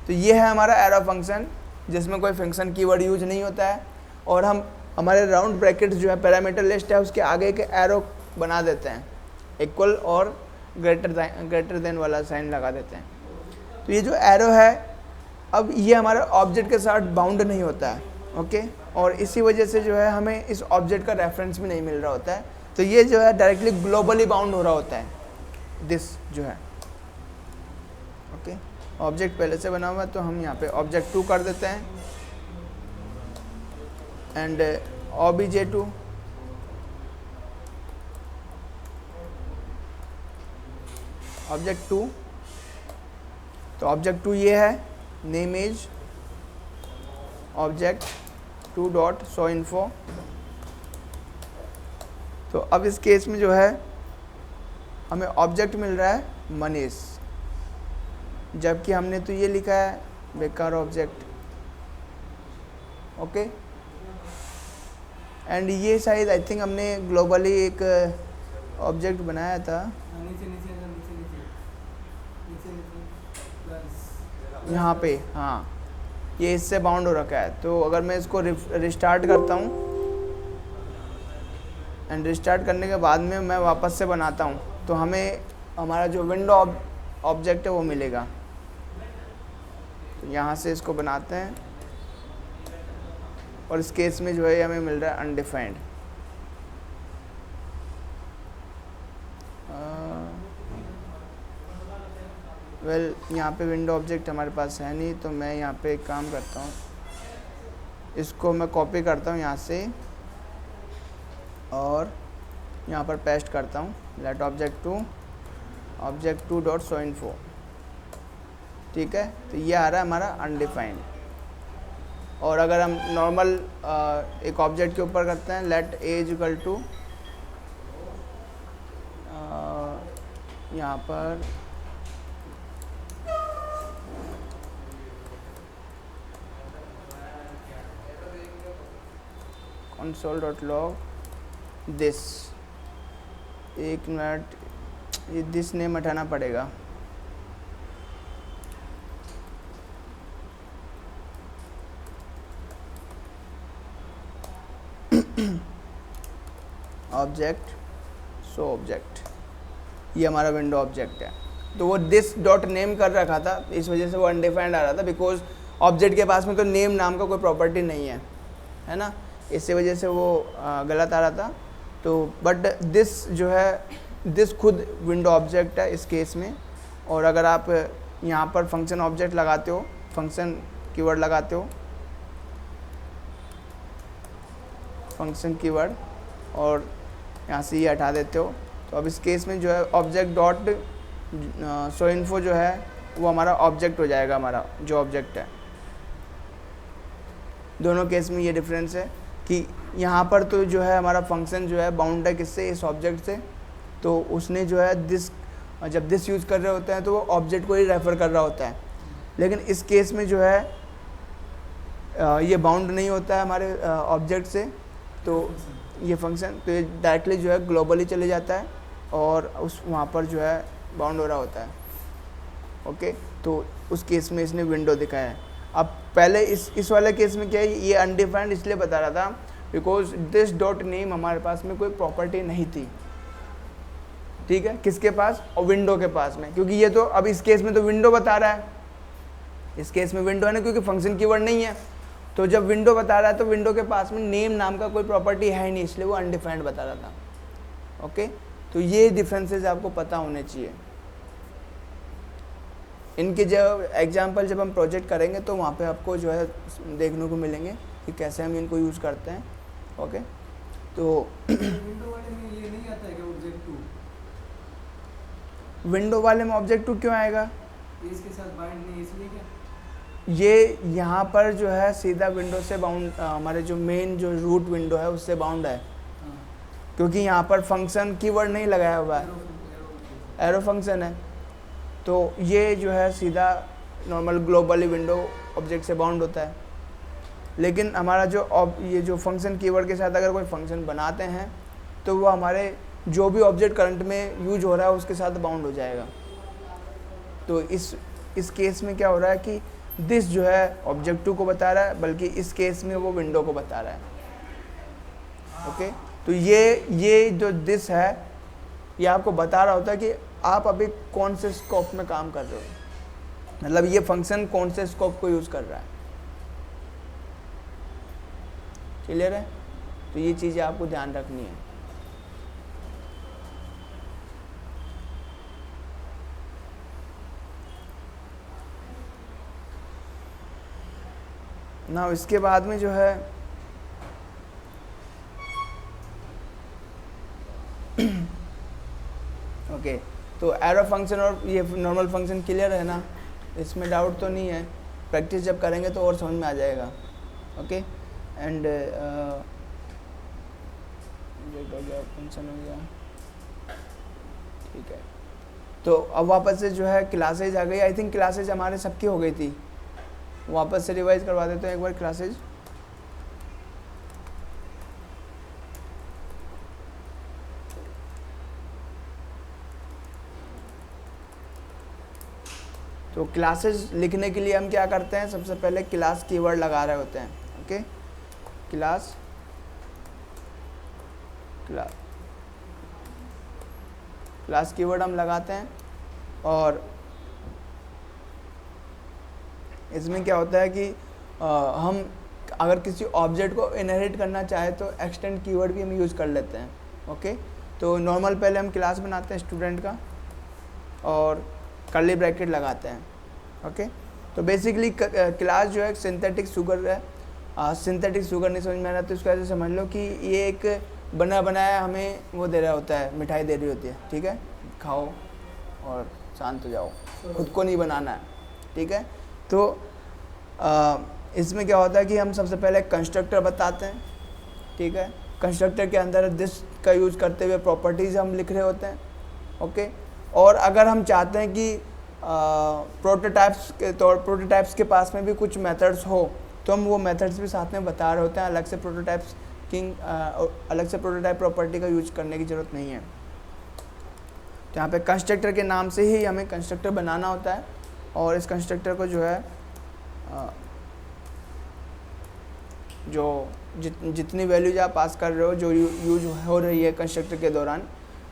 तो ये है हमारा एरो फंक्शन, जिसमें कोई फंक्शन कीवर्ड यूज नहीं होता है, और हम हमारे राउंड ब्रैकेट्स जो है पैरामीटर लिस्ट है उसके आगे के एरो बना देते हैं, इक्वल और ग्रेटर देन वाला साइन लगा देते हैं। तो ये जो एरो है, अब ये हमारे ऑब्जेक्ट के साथ बाउंड नहीं होता है। ओके, और इसी वजह से जो है हमें इस ऑब्जेक्ट का रेफरेंस भी नहीं मिल रहा होता है, तो ये जो है डायरेक्टली ग्लोबली बाउंड हो रहा होता है दिस जो है। ओके, ऑब्जेक्ट पहले से बना हुआ है, तो हम यहाँ पे ऑब्जेक्ट 2 कर देते हैं एंड obj2 ऑब्जेक्ट 2, तो ऑब्जेक्ट 2 ये है, name is object 2 dot show info. तो अब इस केस में जो है हमें ऑब्जेक्ट मिल रहा है मनीष, जबकि हमने तो ये लिखा है बेकार ऑब्जेक्ट। ओके, एंड ये शायद आई थिंक हमने ग्लोबली एक ऑब्जेक्ट बनाया था यहाँ पे, हाँ ये इससे बाउंड हो रखा है। तो अगर मैं इसको रिस्टार्ट करता हूँ एंड रिस्टार्ट करने के बाद में मैं वापस से बनाता हूँ, तो हमें हमारा जो विंडो ऑब्जेक्ट है वो मिलेगा। तो यहाँ से इसको बनाते हैं और इस केस में जो है हमें मिल रहा है अनडिफाइंड। वेल यहाँ पे विंडो ऑब्जेक्ट हमारे पास है नहीं, तो मैं यहाँ पे एक काम करता हूँ, इसको मैं कॉपी करता हूँ यहाँ से और यहाँ पर पेस्ट करता हूँ, let object 2 dot show info. ठीक है, तो ये आ रहा है हमारा अनडिफाइंड। और अगर हम नॉर्मल एक ऑब्जेक्ट के ऊपर करते हैं, लेट एज इक्वल टू यहाँ पर console.log दिस, एक मिनट, ये दिस नेम हटाना पड़ेगा। ऑब्जेक्ट, सो ऑब्जेक्ट, ये हमारा विंडो ऑब्जेक्ट है। तो वो दिस डॉट नेम कर रखा था, इस वजह से वो अनडिफाइंड आ रहा था, बिकॉज ऑब्जेक्ट के पास में तो नेम नाम का कोई प्रॉपर्टी नहीं है ना, इसी वजह से वो गलत आ रहा था। तो बट दिस जो है, दिस खुद विंडो ऑब्जेक्ट है इस केस में। और अगर आप यहाँ पर फंक्शन ऑब्जेक्ट लगाते हो, फंक्शन कीवर्ड लगाते हो, फंक्शन कीवर्ड, और यहाँ से ये हटा देते हो, तो अब इस केस में जो है ऑब्जेक्ट डॉट शो इन्फो जो है वो हमारा ऑब्जेक्ट हो जाएगा, हमारा जो ऑब्जेक्ट है। दोनों केस में ये डिफरेंस है कि यहाँ पर तो जो है हमारा फंक्शन जो है बाउंड है किससे, इस ऑब्जेक्ट से, तो उसने जो है दिस, जब दिस यूज़ कर रहे होते हैं तो वो ऑब्जेक्ट को ही रेफ़र कर रहा होता है। लेकिन इस केस में जो है ये बाउंड नहीं होता है हमारे ऑब्जेक्ट से, तो ये फंक्शन तो ये डायरेक्टली जो है ग्लोबली चले जाता है और उस वहाँ पर जो है बाउंड हो रहा होता है। ओके, तो उस केस में इसने विंडो दिखाया है। अब पहले इस वाले केस में क्या है, ये अनडिफाइंड इसलिए बता रहा था बिकॉज दिस डॉट नेम हमारे पास में कोई प्रॉपर्टी नहीं थी, ठीक है, किसके पास, और विंडो के पास में, क्योंकि ये तो अब इस केस में तो विंडो बता रहा है, इस केस में विंडो है ना, क्योंकि फंक्शन कीवर्ड नहीं है। तो जब विंडो बता रहा है तो विंडो के पास में नेम नाम का कोई प्रॉपर्टी है ही नहीं, इसलिए वो अनडिफाइंड बता रहा था। ओके, तो ये डिफरेंसेस आपको पता होने चाहिए। इनके जब एग्जाम्पल जब हम प्रोजेक्ट करेंगे तो वहाँ पे आपको जो है देखने को मिलेंगे कि कैसे हम इनको यूज़ करते हैं। ओके, तो विंडो वाले में ये नहीं आता है कि ऑब्जेक्ट टू, विंडो वाले में ऑब्जेक्ट टू क्यों आएगा, इसके साथ बाइंड नहीं, इसलिए क्या? ये यहाँ पर जो है सीधा विंडो से बाउंड, हमारे जो मेन जो रूट विंडो है उससे बाउंड है, क्योंकि यहाँ पर फंक्शन कीवर्ड नहीं लगाया हुआ है, एरो फंक्शन है। तो ये जो है सीधा नॉर्मल ग्लोबली विंडो ऑब्जेक्ट से बाउंड होता है। लेकिन हमारा जो ये जो फंक्शन कीवर्ड के साथ अगर कोई फंक्शन बनाते हैं तो वो हमारे जो भी ऑब्जेक्ट करंट में यूज हो रहा है उसके साथ बाउंड हो जाएगा। तो इस केस में क्या हो रहा है कि दिस जो है ऑब्जेक्ट टू को बता रहा है, बल्कि इस केस में वो विंडो को बता रहा है। ओके, तो ये जो दिस है ये आपको बता रहा होता है कि आप अभी कौन से स्कोप में काम कर रहे हो, मतलब ये फंक्शन कौन से स्कोप को यूज़ कर रहा है। क्लियर है? तो ये चीज़ें आपको ध्यान रखनी है। ना इसके बाद में जो है ओके, तो एरो फंक्शन और ये नॉर्मल फंक्शन क्लियर है ना, इसमें डाउट तो नहीं है, प्रैक्टिस जब करेंगे तो और समझ में आ जाएगा। ओके, एंड फंक्शन हो गया, ठीक है। तो अब वापस से जो है क्लासेज आ गई, आई थिंक क्लासेज हमारे सबकी हो गई थी, वापस से रिवाइज करवा देते हैं एक बार क्लासेज। तो क्लासेस लिखने के लिए हम क्या करते हैं, सबसे पहले क्लास कीवर्ड लगा रहे होते हैं। ओके, क्लास कीवर्ड हम लगाते हैं, और इसमें क्या होता है कि हम अगर किसी ऑब्जेक्ट को इनहेरिट करना चाहे तो एक्सटेंड कीवर्ड भी हम यूज़ कर लेते हैं। ओके, तो नॉर्मल पहले हम क्लास बनाते हैं स्टूडेंट का और कर्ली ब्रैकेट लगाते हैं। ओके, तो बेसिकली क्लास जो है सिंथेटिक शुगर है। सिंथेटिक शुगर नहीं समझ में आ रहा तो इसको ऐसे समझ लो कि ये एक बना बनाया हमें वो दे रहा होता है, मिठाई दे रही होती है, ठीक है, खाओ और शांत हो जाओ, खुद को नहीं बनाना है। ठीक है। तो इसमें क्या होता है कि हम सबसे पहले कंस्ट्रक्टर बताते हैं, ठीक है। कंस्ट्रक्टर के अंदर दिस का यूज़ करते हुए प्रॉपर्टीज़ हम लिख रहे होते हैं, ओके। और अगर हम चाहते हैं कि प्रोटोटाइप्स के पास में भी कुछ मेथड्स हो, तो हम वो मेथड्स भी साथ में बता रहे होते हैं। अलग से प्रोटोटाइप प्रॉपर्टी का यूज करने की ज़रूरत नहीं है। तो यहाँ पे कंस्ट्रक्टर के नाम से ही हमें कंस्ट्रक्टर बनाना होता है, और इस कंस्ट्रक्टर को जो है जितनी वैल्यूज आप पास कर रहे हो, जो यूज हो रही है कंस्ट्रक्टर के दौरान,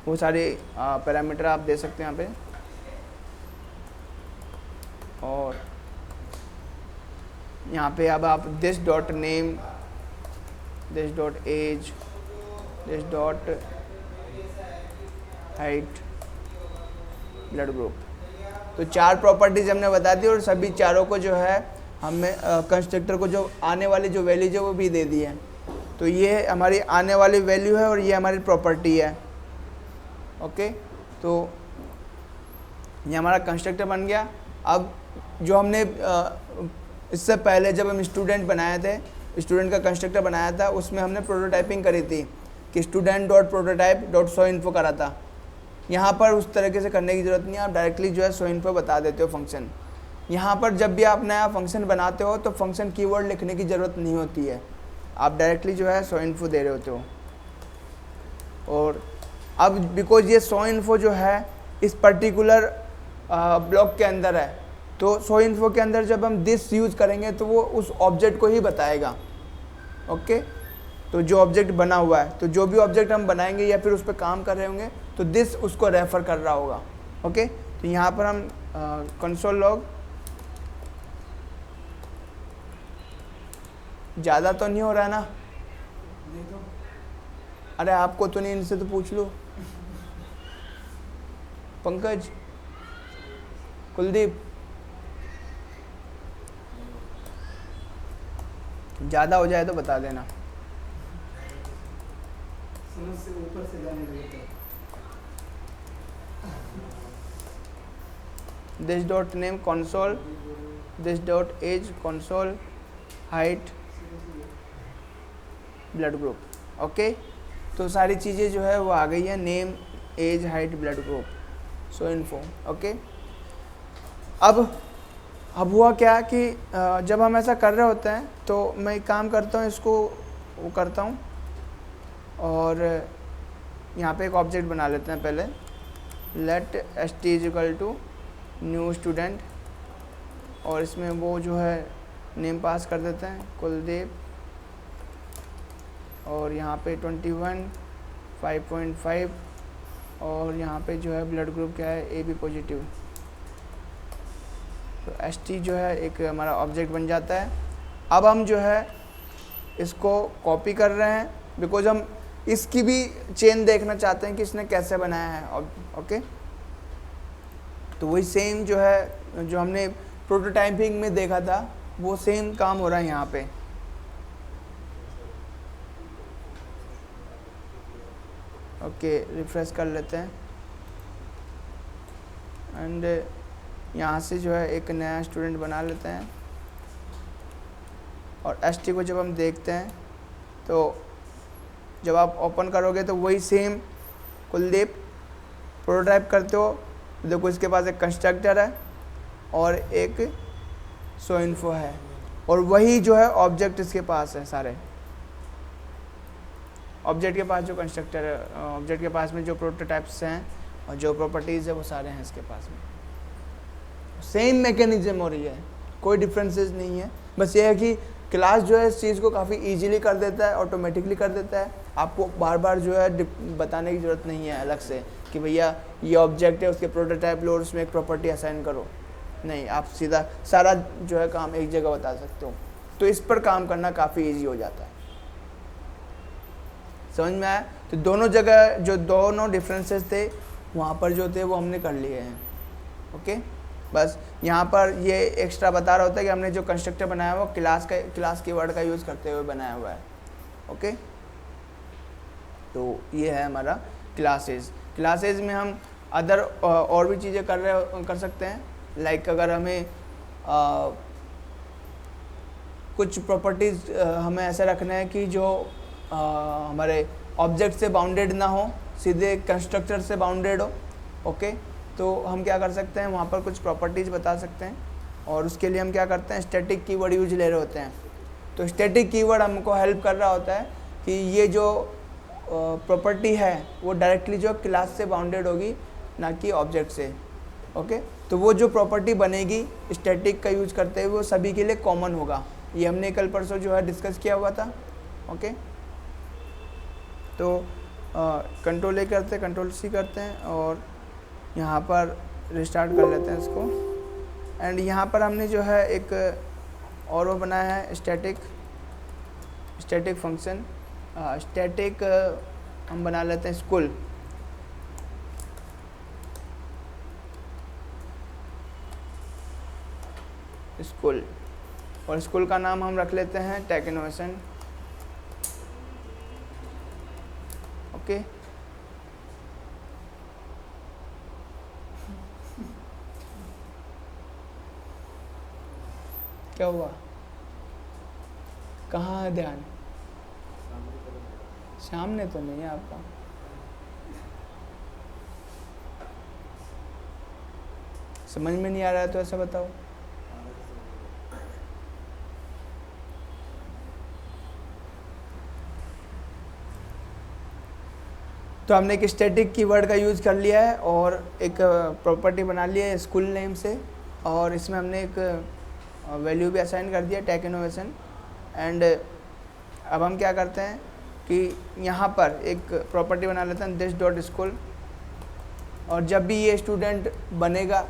वो सारे पैरामीटर आप दे सकते हैं यहाँ पे। और यहाँ पे अब आप this dot name, this dot age, this dot height, blood group, तो 4 प्रॉपर्टीज हमने बता दी, और सभी चारों को जो है हमें कंस्ट्रक्टर को जो आने वाली जो वैल्यूज है वो भी दे दी है। तो ये हमारी आने वाली वैल्यू है और ये हमारी प्रॉपर्टी है, ओके। तो ये हमारा कंस्ट्रक्टर बन गया। अब जो हमने इससे पहले जब हम स्टूडेंट बनाए थे, स्टूडेंट का कंस्ट्रक्टर बनाया था, उसमें हमने प्रोटोटाइपिंग करी थी कि student dot prototype dot show info करा था। यहाँ पर उस तरीके से करने की ज़रूरत नहीं है, आप डायरेक्टली जो है शो इन्फो बता देते हो फंक्शन। यहाँ पर जब भी आप नया फंक्शन बनाते हो तो फंक्शन कीवर्ड लिखने की ज़रूरत नहीं होती है, आप डायरेक्टली जो है शो इन्फो दे रहे होते हो। और अब बिकॉज ये शो इन्फो जो है इस पर्टिकुलर ब्लॉक के अंदर है, तो शो इन्फो के अंदर जब हम दिस यूज़ करेंगे तो वो उस ऑब्जेक्ट को ही बताएगा, ओके। तो जो ऑब्जेक्ट बना हुआ है, तो जो भी ऑब्जेक्ट हम बनाएंगे या फिर उस पर काम कर रहे होंगे, तो दिस उसको रेफर कर रहा होगा, ओके। तो यहाँ पर हम कंसोल लॉग, ज़्यादा तो नहीं हो रहा है ना? अरे आपको तो नहीं, इनसे तो पूछ लो। पंकज, कुलदीप, ज़्यादा हो जाए तो बता देना। से ऊपर से जाने लगे। This dot name console, this dot age console, height, blood group, okay. तो सारी चीज़ें जो है वो आ गई है, name, age, height, blood group, show info, okay. अब हुआ क्या कि जब हम ऐसा कर रहे होते हैं तो मैं एक काम करता हूँ, इसको वो करता हूँ और यहाँ पे एक ऑब्जेक्ट बना लेते हैं पहले। Let S T is equal to new student, और इसमें वो जो है नेम पास कर देते हैं कुलदीप, और यहाँ पे 21, 5.5, और यहाँ पे जो है ब्लड ग्रुप क्या है, ए बी पॉजिटिव। तो एस टी जो है एक हमारा ऑब्जेक्ट बन जाता है। अब हम जो है इसको कॉपी कर रहे हैं, बिकॉज हम इसकी भी चेन देखना चाहते हैं कि इसने कैसे बनाया है, ओके। तो वही सेम जो है जो हमने प्रोटोटाइपिंग में देखा था, वो सेम काम हो रहा है यहाँ पे। ओके, रिफ्रेश कर लेते हैं, एंड यहाँ से जो है एक नया स्टूडेंट बना लेते हैं, और एस टी को जब हम देखते हैं तो जब आप ओपन करोगे तो वही सेम कुलदीप प्रोटोटाइप करते हो। देखो इसके पास एक कंस्ट्रक्टर है और एक शो इन्फो है, और वही जो है ऑब्जेक्ट इसके पास है। सारे ऑब्जेक्ट के पास जो कंस्ट्रक्टर है, ऑब्जेक्ट के पास में जो प्रोटोटाइप्स हैं और जो प्रॉपर्टीज़ है वो सारे हैं इसके पास में। सेम मैकेनिज्म हो रही है, कोई डिफरेंसेस नहीं है। बस ये है कि क्लास जो है इस चीज़ को काफ़ी इजीली कर देता है, ऑटोमेटिकली कर देता है। आपको बार बार जो है बताने की ज़रूरत नहीं है अलग से कि भैया ये ऑब्जेक्ट है, उसके प्रोटोटाइप लो और उसमें एक प्रॉपर्टी असाइन करो। नहीं, आप सीधा सारा जो है काम एक जगह बता सकते हो। तो इस पर काम करना काफ़ी ईजी हो जाता है। समझ में आया? तो दोनों जगह जो दोनों डिफरेंसेस थे वहाँ पर जो थे वो हमने कर लिए हैं, ओके। बस यहाँ पर ये एक्स्ट्रा बता रहा होता है कि हमने जो कंस्ट्रक्टर बनाया है वो क्लास कीवर्ड का यूज़ करते हुए बनाया हुआ है, ओके। तो ये है हमारा क्लासेस में हम अदर और भी चीज़ें कर सकते हैं। लाइक अगर हमें कुछ प्रॉपर्टीज़ हमें ऐसा रखना है कि जो हमारे ऑब्जेक्ट से बाउंडेड ना हो, सीधे कंस्ट्रक्टर से बाउंडेड हो। ओके, तो हम क्या कर सकते हैं, वहाँ पर कुछ प्रॉपर्टीज़ बता सकते हैं और उसके लिए हम क्या करते हैं, स्टैटिक कीवर्ड यूज ले रहे होते हैं। तो स्टैटिक कीवर्ड हमको हेल्प कर रहा होता है कि ये जो प्रॉपर्टी है वो डायरेक्टली जो क्लास से बाउंडेड होगी, ना कि ऑब्जेक्ट से। ओके, तो वो जो प्रॉपर्टी बनेगी स्टैटिक का यूज करते हुए वो सभी के लिए कॉमन होगा। ये हमने कल परसों जो है डिस्कस किया हुआ था। ओके, तो कंट्रोल ए करते हैं, कंट्रोल सी करते हैं और यहाँ पर रिस्टार्ट कर लेते हैं इसको। एंड यहाँ पर हमने जो है एक और वो बनाया है स्टैटिक फंक्शन। स्टैटिक हम बना लेते हैं स्कूल। और स्कूल का नाम हम रख लेते हैं टेक इनोवेशन। ओके, क्या हुआ, कहाँ है ध्यान? सामने तो नहीं है आपका। समझ में नहीं आ रहा है तो ऐसा बताओ। तो हमने एक स्टैटिक कीवर्ड का यूज़ कर लिया है और एक प्रॉपर्टी बना लिया है स्कूल नेम से, और इसमें हमने एक वैल्यू भी असाइन कर दिया टेक इनोवेशन। एंड अब हम क्या करते हैं कि यहाँ पर एक प्रॉपर्टी बना लेते हैं दिस डॉट स्कूल, और जब भी ये स्टूडेंट बनेगा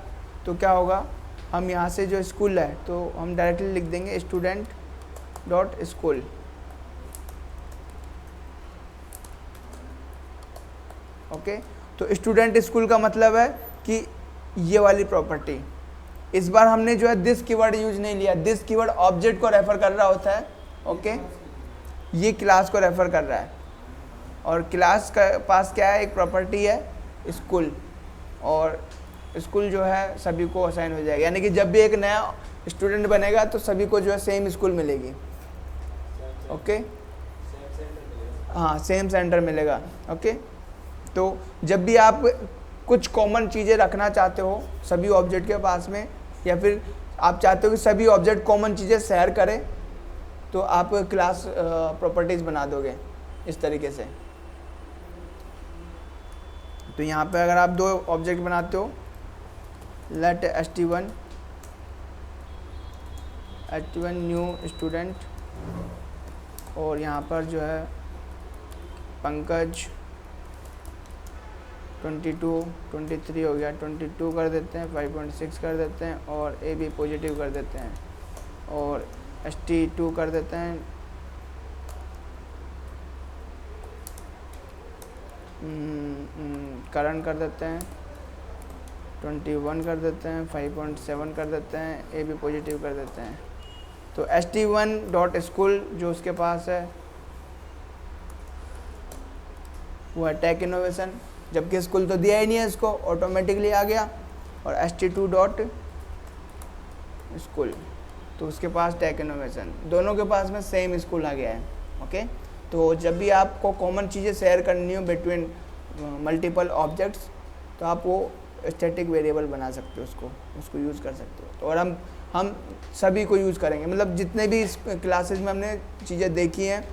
तो क्या होगा, हम यहाँ से जो स्कूल है तो हम डायरेक्टली लिख देंगे स्टूडेंट डॉट स्कूल। ओके, तो स्टूडेंट स्कूल का मतलब है कि ये वाली प्रॉपर्टी। इस बार हमने जो है दिस कीवर्ड यूज नहीं लिया। दिस कीवर्ड ऑब्जेक्ट को रेफर कर रहा होता है। ओके, ये क्लास को रेफर कर रहा है, और क्लास का पास क्या है, एक प्रॉपर्टी है स्कूल, और स्कूल जो है सभी को असाइन हो जाएगा। यानी कि जब भी एक नया स्टूडेंट बनेगा तो सभी को जो है सेम स्कूल मिलेगी। ओके, हाँ, सेम सेंटर मिलेगा। ओके, तो जब भी आप कुछ कॉमन चीज़ें रखना चाहते हो सभी ऑब्जेक्ट के पास में, या फिर आप चाहते हो कि सभी ऑब्जेक्ट कॉमन चीज़ें शेयर करें, तो आप क्लास प्रॉपर्टीज़ बना दोगे इस तरीके से। तो यहाँ पे अगर आप दो ऑब्जेक्ट बनाते हो, लेट st1 न्यू स्टूडेंट, और यहाँ पर जो है पंकज 22 23 हो गया, 22 कर देते हैं, 5.6 कर देते हैं, और ए भी पॉजिटिव कर देते हैं, और st2 कर देते हैं, करण कर देते हैं, 21 कर देते हैं, 5.7 कर देते हैं, ए भी पॉजिटिव कर देते हैं। तो st1 डॉट स्कूल जो उसके पास है वो है टेक इनोवेशन, जबकि स्कूल तो दिया ही नहीं है, इसको ऑटोमेटिकली आ गया। और st2 डॉट स्कूल, तो उसके पास टेक इनोवेशन, दोनों के पास में सेम स्कूल आ गया है। ओके, तो जब भी आपको कॉमन चीज़ें शेयर करनी हो बिटवीन मल्टीपल ऑब्जेक्ट्स, तो आप वो स्टैटिक वेरिएबल बना सकते हो, उसको यूज़ कर सकते हो। तो और हम सभी को यूज़ करेंगे, मतलब जितने भी इस क्लासेज में हमने चीज़ें देखी हैं,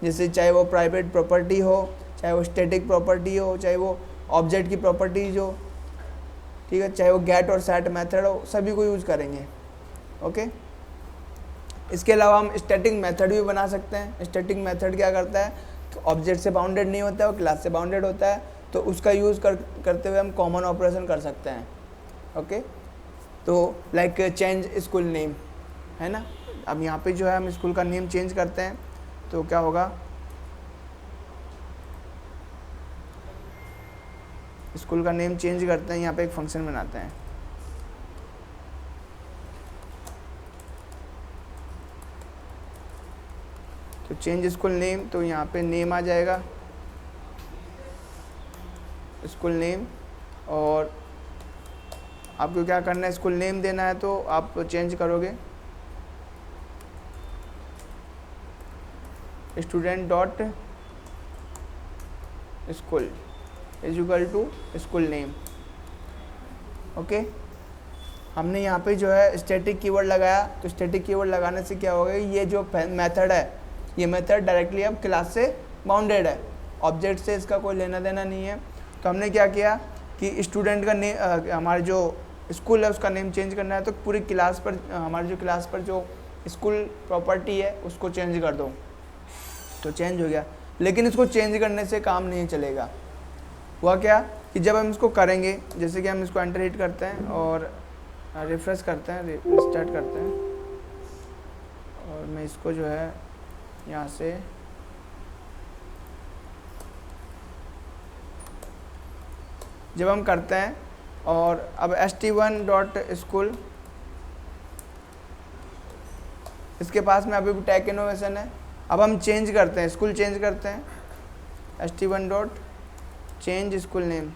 जैसे चाहे वो प्राइवेट प्रॉपर्टी हो, चाहे वो स्टैटिक प्रॉपर्टी हो, चाहे वो ऑब्जेक्ट की प्रॉपर्टीज हो, ठीक है, चाहे वो गेट और सेट मेथड हो, सभी को यूज़ करेंगे। ओके, इसके अलावा हम स्टैटिक मेथड भी बना सकते हैं। स्टैटिक मेथड क्या करता है, तो ऑब्जेक्ट से बाउंडेड नहीं होता है, वो क्लास से बाउंडेड होता है, तो उसका यूज़ करते हुए हम कॉमन ऑपरेशन कर सकते हैं। ओके, तो लाइक चेंज स्कूल नेम है ना। अब यहाँ पे जो है हम स्कूल का नेम चेंज करते हैं, तो क्या होगा, स्कूल का नेम चेंज करते हैं, यहाँ पे एक फंक्शन बनाते हैं। तो चेंज स्कूल नेम, तो यहाँ पे नेम आ जाएगा स्कूल नेम, और आपको क्या करना है, स्कूल नेम देना है तो आप चेंज करोगे student dot school is equal to school name. Okay, हमने यहाँ पे जो है स्टैटिक कीवर्ड लगाया, तो स्टैटिक कीवर्ड लगाने से क्या होगा, ये जो मेथड है ये मेथड डायरेक्टली अब क्लास से बाउंडेड है, ऑब्जेक्ट से इसका कोई लेना देना नहीं है। तो हमने क्या किया कि स्टूडेंट का नेम, हमारे जो स्कूल है उसका नेम चेंज करना है, तो पूरी क्लास पर, हमारी जो क्लास पर जो स्कूल प्रॉपर्टी है उसको चेंज कर दो, तो चेंज हो गया। लेकिन इसको चेंज करने से काम नहीं चलेगा। हुआ क्या कि जब हम इसको करेंगे, जैसे कि हम इसको एंटर हिट करते हैं और रिफ्रेश करते हैं, रिस्टार्ट करते हैं, और मैं इसको जो है यहाँ से जब हम करते हैं और अब st1.school इसके पास में अभी भी टैग इनोवेशन है। अब हम चेंज करते हैं, स्कूल चेंज करते हैं, st1.change स्कूल नेम।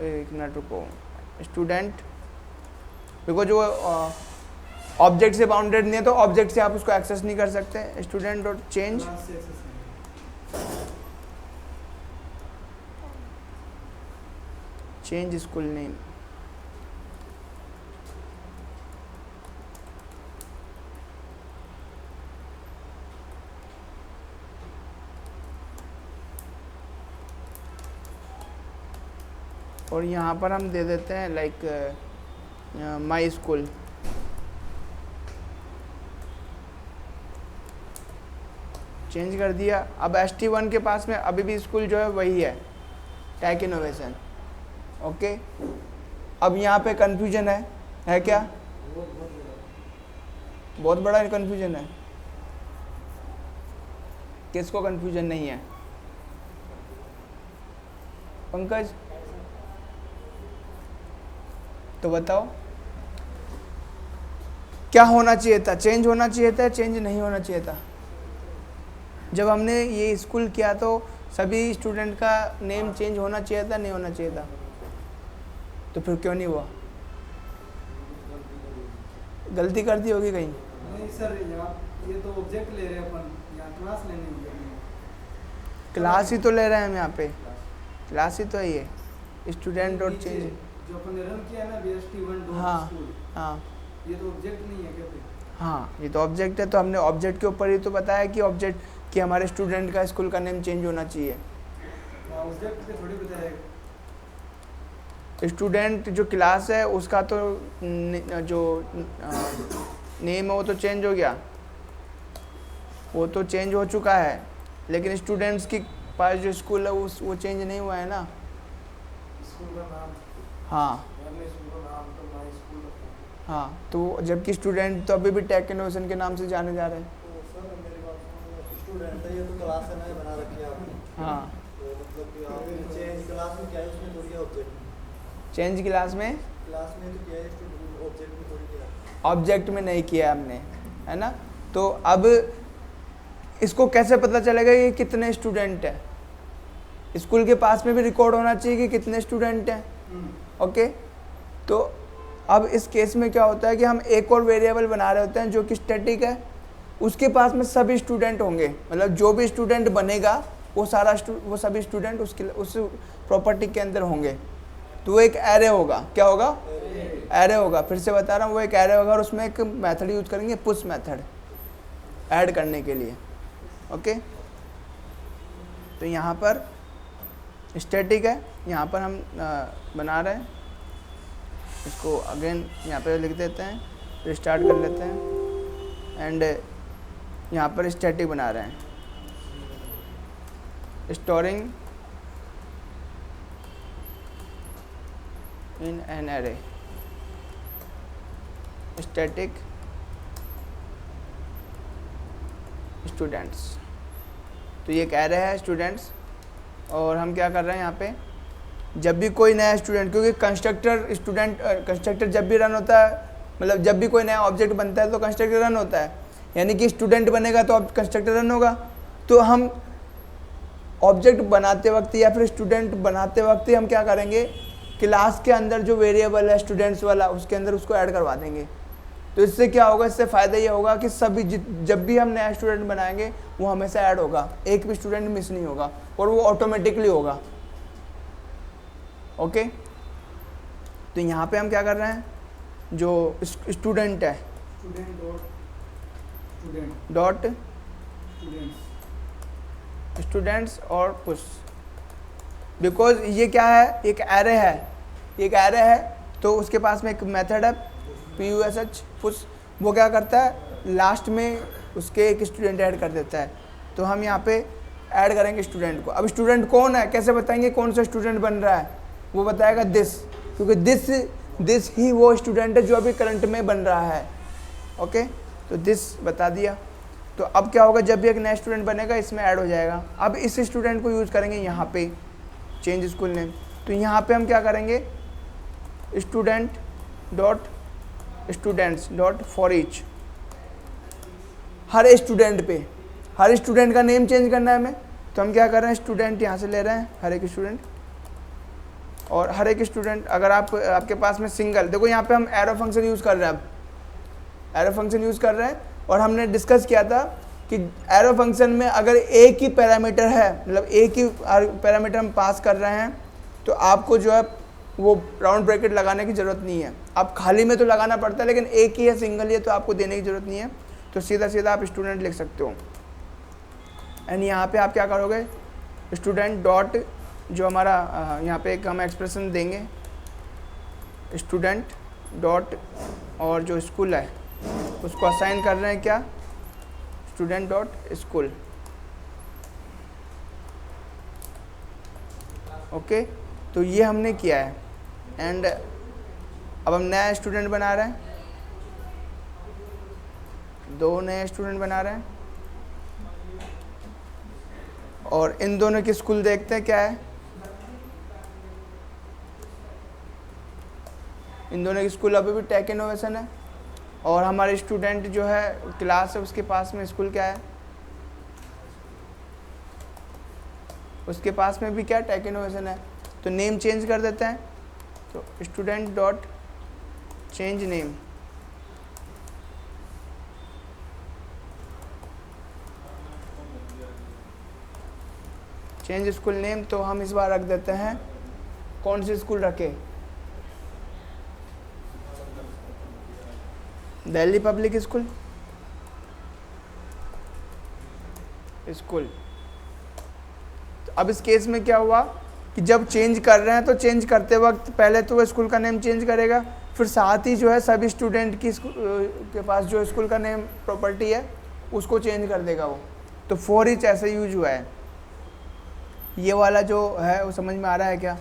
एक मिनट रुको, स्टूडेंट, देखो जो ऑब्जेक्ट से बाउंडेड नहीं है तो ऑब्जेक्ट से आप उसको एक्सेस नहीं कर सकते। Student dot change change school name. और यहाँ पर हम दे देते हैं लाइक माई स्कूल। चेंज कर दिया। अब st1 के पास में अभी भी स्कूल जो है वही है, टैग इनोवेशन। ओके, अब यहाँ पे कंफ्यूजन है क्या? बहुत बड़ा कंफ्यूजन है। किसको कंफ्यूजन नहीं है? पंकज, तो बताओ क्या होना चाहिए था? चेंज होना चाहिए था, चेंज नहीं होना चाहिए था? जब हमने ये स्कूल किया तो सभी स्टूडेंट का नेम चेंज होना चाहिए था, नहीं होना चाहिए था? तो फिर क्यों नहीं हुआ? गलती कर दी होगी कहीं? नहीं सर, ये तो ऑब्जेक्ट ले रहे हैं अपन, यहाँ क्लास लेने की है। क्लास ही तो ले रहे हैं हम यहाँ पे, क्लास ही तो है ये स्टूडेंट डॉट चेंज। जो अपन ने रन किया ना st1.school, हाँ, ये तो ऑब्जेक्ट नहीं है क्या फिर? हाँ ये तो ऑब्जेक्ट है। तो हमने ऑब्जेक्ट के ऊपर ही तो बताया कि ऑब्जेक्ट कि हमारे स्टूडेंट का स्कूल का नेम चेंज होना चाहिए। ऑब्जेक्ट पे थोड़ी बताया। स्टूडेंट जो क्लास है उसका तो जो नेम है वो तो चेंज हो गया, वो तो चेंज हो चुका है, लेकिन स्टूडेंट्स के पास जो स्कूल है वो चेंज नहीं हुआ है ना। स्कूल का नाम, हाँ स्कूल का नाम तो माई स्कूल रखा। हाँ, तो जबकि स्टूडेंट तो अभी भी टैग इनोवेशन के नाम से जाने जा रहे हैं। तो सर मेरी बात सुनो, स्टूडेंट है ये तो क्लास है ना बना रखी है आपने। हाँ, तो मतलब कि आपने चेंज क्लास में क्या है, उसमें थोड़ी ऑब्जेक्ट चेंज क्लास में तो क्या है, ऑब्जेक्ट में थोड़ी क्या है। ऑब्जेक्ट में नहीं किया हमने, है ना। तो अब इसको कैसे पता चलेगा कि कितने स्टूडेंट हैं? स्कूल के पास में भी रिकॉर्ड होना चाहिए कि कितने स्टूडेंट हैं। ओके, तो अब इस केस में क्या होता है कि हम एक और वेरिएबल बना रहे होते हैं जो कि स्टैटिक है, उसके पास में सभी स्टूडेंट होंगे, मतलब जो भी स्टूडेंट बनेगा वो वो सभी स्टूडेंट उस प्रॉपर्टी के अंदर होंगे। तो वो एक एरे होगा। क्या होगा? एरे होगा। फिर से बता रहा हूँ, वो एक एरे होगा और उसमें एक मेथड यूज करेंगे, पुश मेथड, ऐड करने के लिए। ओके, तो यहाँ पर स्टैटिक है, यहाँ पर हम बना रहे हैं इसको अगेन यहाँ पे लिख देते हैं, रिस्टार्ट कर लेते हैं एंड यहाँ पर स्टैटिक बना रहे हैं, storing in an array, static students. तो ये एक एरे है स्टूडेंट्स, और हम क्या कर रहे हैं यहाँ पे, जब भी कोई नया स्टूडेंट, क्योंकि कंस्ट्रक्टर जब भी रन होता है, मतलब जब भी कोई नया ऑब्जेक्ट बनता है तो कंस्ट्रक्टर रन होता है, यानी कि स्टूडेंट बनेगा तो अब कंस्ट्रक्टर रन होगा। तो हम ऑब्जेक्ट बनाते वक्त या फिर स्टूडेंट बनाते वक्त ही हम क्या करेंगे, क्लास के अंदर जो वेरिएबल है स्टूडेंट्स वाला उसके अंदर उसको ऐड करवा देंगे। तो इससे क्या होगा, इससे फ़ायदा ये होगा कि सभी जब भी हम नया स्टूडेंट बनाएंगे वो हमेशा ऐड होगा, एक भी स्टूडेंट मिस नहीं होगा और वो ऑटोमेटिकली होगा। ओके, तो यहाँ पे हम क्या कर रहे हैं, जो स्टूडेंट है डॉट स्टूडेंट्स और पुश, बिकॉज ये क्या है, एक एरे है, तो उसके पास में एक मेथड है push पुश, वो क्या करता है लास्ट में उसके एक स्टूडेंट ऐड कर देता है। तो हम यहाँ पे ऐड करेंगे स्टूडेंट को। अब स्टूडेंट कौन है, कैसे बताएंगे कौन सा स्टूडेंट बन रहा है, वो बताएगा दिस, क्योंकि दिस ही वो स्टूडेंट है जो अभी करंट में बन रहा है। ओके, तो दिस बता दिया। तो अब क्या होगा, जब भी एक नया स्टूडेंट बनेगा इसमें ऐड हो जाएगा। अब इस स्टूडेंट को यूज़ करेंगे यहाँ पे चेंज स्कूल नेम। तो यहाँ पे हम क्या करेंगे, student dot students dot for each, her student पे, हर स्टूडेंट का नेम चेंज करना है हमें। तो हम क्या कर रहे हैं, स्टूडेंट यहाँ से ले रहे हैं हर एक स्टूडेंट, और हर एक स्टूडेंट अगर आपके पास में सिंगल, देखो यहाँ पे हम एरो फंक्शन यूज़ कर रहे हैं, अब एरो फंक्शन यूज़ कर रहे हैं। और हमने डिस्कस किया था कि एरो फंक्शन में अगर एक ही पैरामीटर है, मतलब एक ही पैरामीटर हम पास कर रहे हैं, तो आपको जो है वो राउंड ब्रैकेट लगाने की ज़रूरत नहीं है। आप खाली में तो लगाना पड़ता है, लेकिन एक ही है, सिंगल ही है, तो आपको देने की ज़रूरत नहीं है। तो सीधा सीधा आप स्टूडेंट लिख सकते हो। एंड यहाँ पे आप क्या करोगे, स्टूडेंट डॉट, जो हमारा यहाँ पे एक हम एक्सप्रेशन देंगे, स्टूडेंट डॉट, और जो स्कूल है उसको असाइन कर रहे हैं क्या, स्टूडेंट डॉट स्कूल। ओके, तो ये हमने किया है। एंड अब हम नया स्टूडेंट बना रहे हैं, 2 नए स्टूडेंट बना रहे हैं, और इन दोनों की स्कूल देखते हैं क्या है। इन दोनों की स्कूल अभी भी टेक इनोवेशन है, और हमारे स्टूडेंट जो है क्लास है उसके पास में स्कूल क्या है, उसके पास में भी क्या टेक इनोवेशन है। तो नेम चेंज कर देते हैं, तो student dot change name, change school name. तो हम इस बार रख देते हैं, कौन सी स्कूल रखे, दिल्ली पब्लिक स्कूल स्कूल। तो अब इस केस में क्या हुआ कि जब चेंज कर रहे हैं तो चेंज करते वक्त पहले तो वो स्कूल का नेम चेंज करेगा, फिर साथ ही जो है सभी स्टूडेंट की के पास जो स्कूल का नेम प्रॉपर्टी है उसको चेंज कर देगा वो। तो फॉर ईच ऐसे यूज हुआ है। ये वाला जो है वो समझ में आ रहा है क्या?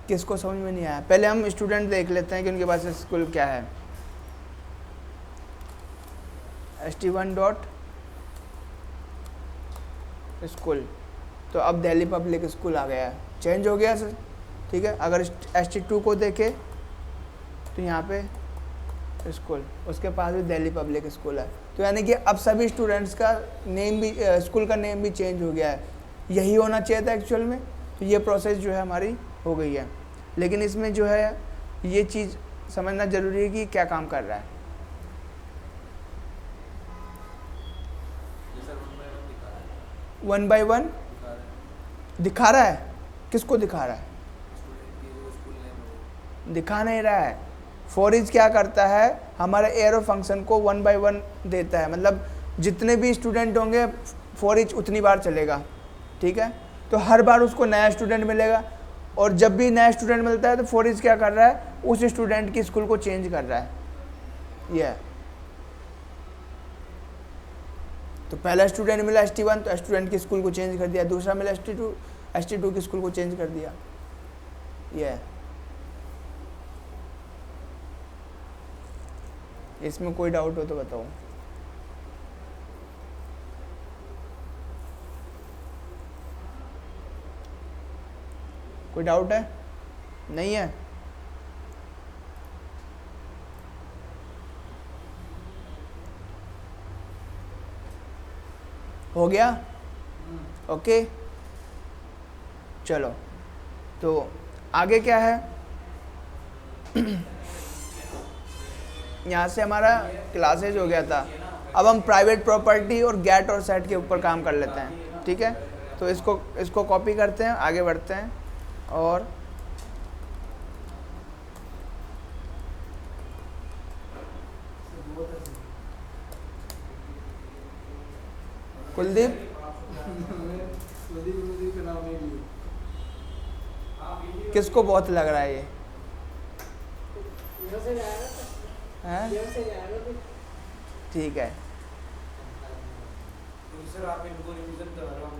किसको समझ में नहीं आया? पहले हम स्टूडेंट देख लेते हैं कि उनके पास स्कूल क्या है। st1 डॉट स्कूल, तो अब दिल्ली पब्लिक स्कूल आ गया है, चेंज हो गया सर। ठीक है, अगर st2 को देखें तो यहाँ पे स्कूल, उसके पास भी दिल्ली पब्लिक स्कूल है। तो यानी कि अब सभी स्टूडेंट्स का नेम भी, स्कूल का नेम भी चेंज हो गया है। यही होना चाहिए था एक्चुअल में। तो ये प्रोसेस जो है हमारी हो गई है, लेकिन इसमें जो है ये चीज़ समझना ज़रूरी है कि क्या काम कर रहा है। वन बाय वन दिखा रहा है, किसको दिखा रहा है? दिखा नहीं रहा है। फॉर ईच क्या करता है, हमारे एरो फंक्शन को 1 बाय 1 देता है, मतलब जितने भी स्टूडेंट होंगे फॉर ईच उतनी बार चलेगा। ठीक है, तो हर बार उसको नया स्टूडेंट मिलेगा, और जब भी नया स्टूडेंट मिलता है तो फॉर ईच क्या कर रहा है, उस स्टूडेंट की स्कूल को चेंज कर रहा है। ये तो पहला स्टूडेंट मिला st1, तो स्टूडेंट की स्कूल को चेंज कर दिया। दूसरा मिला st2 की स्कूल को चेंज कर दिया। ये इसमें कोई डाउट हो तो बताओ। कोई डाउट है? नहीं है? हो गया? ओके, चलो तो आगे क्या है? यहाँ से हमारा क्लासेज हो गया था। अब हम प्राइवेट प्रॉपर्टी और गेट और सेट के ऊपर काम कर लेते हैं, ठीक है? तो इसको कॉपी करते हैं, आगे बढ़ते हैं। और कुलदीप किसको बहुत लग रहा है ये? हैं? ठीक है। सर आप इनको रिवीजन करा रहा हूँ।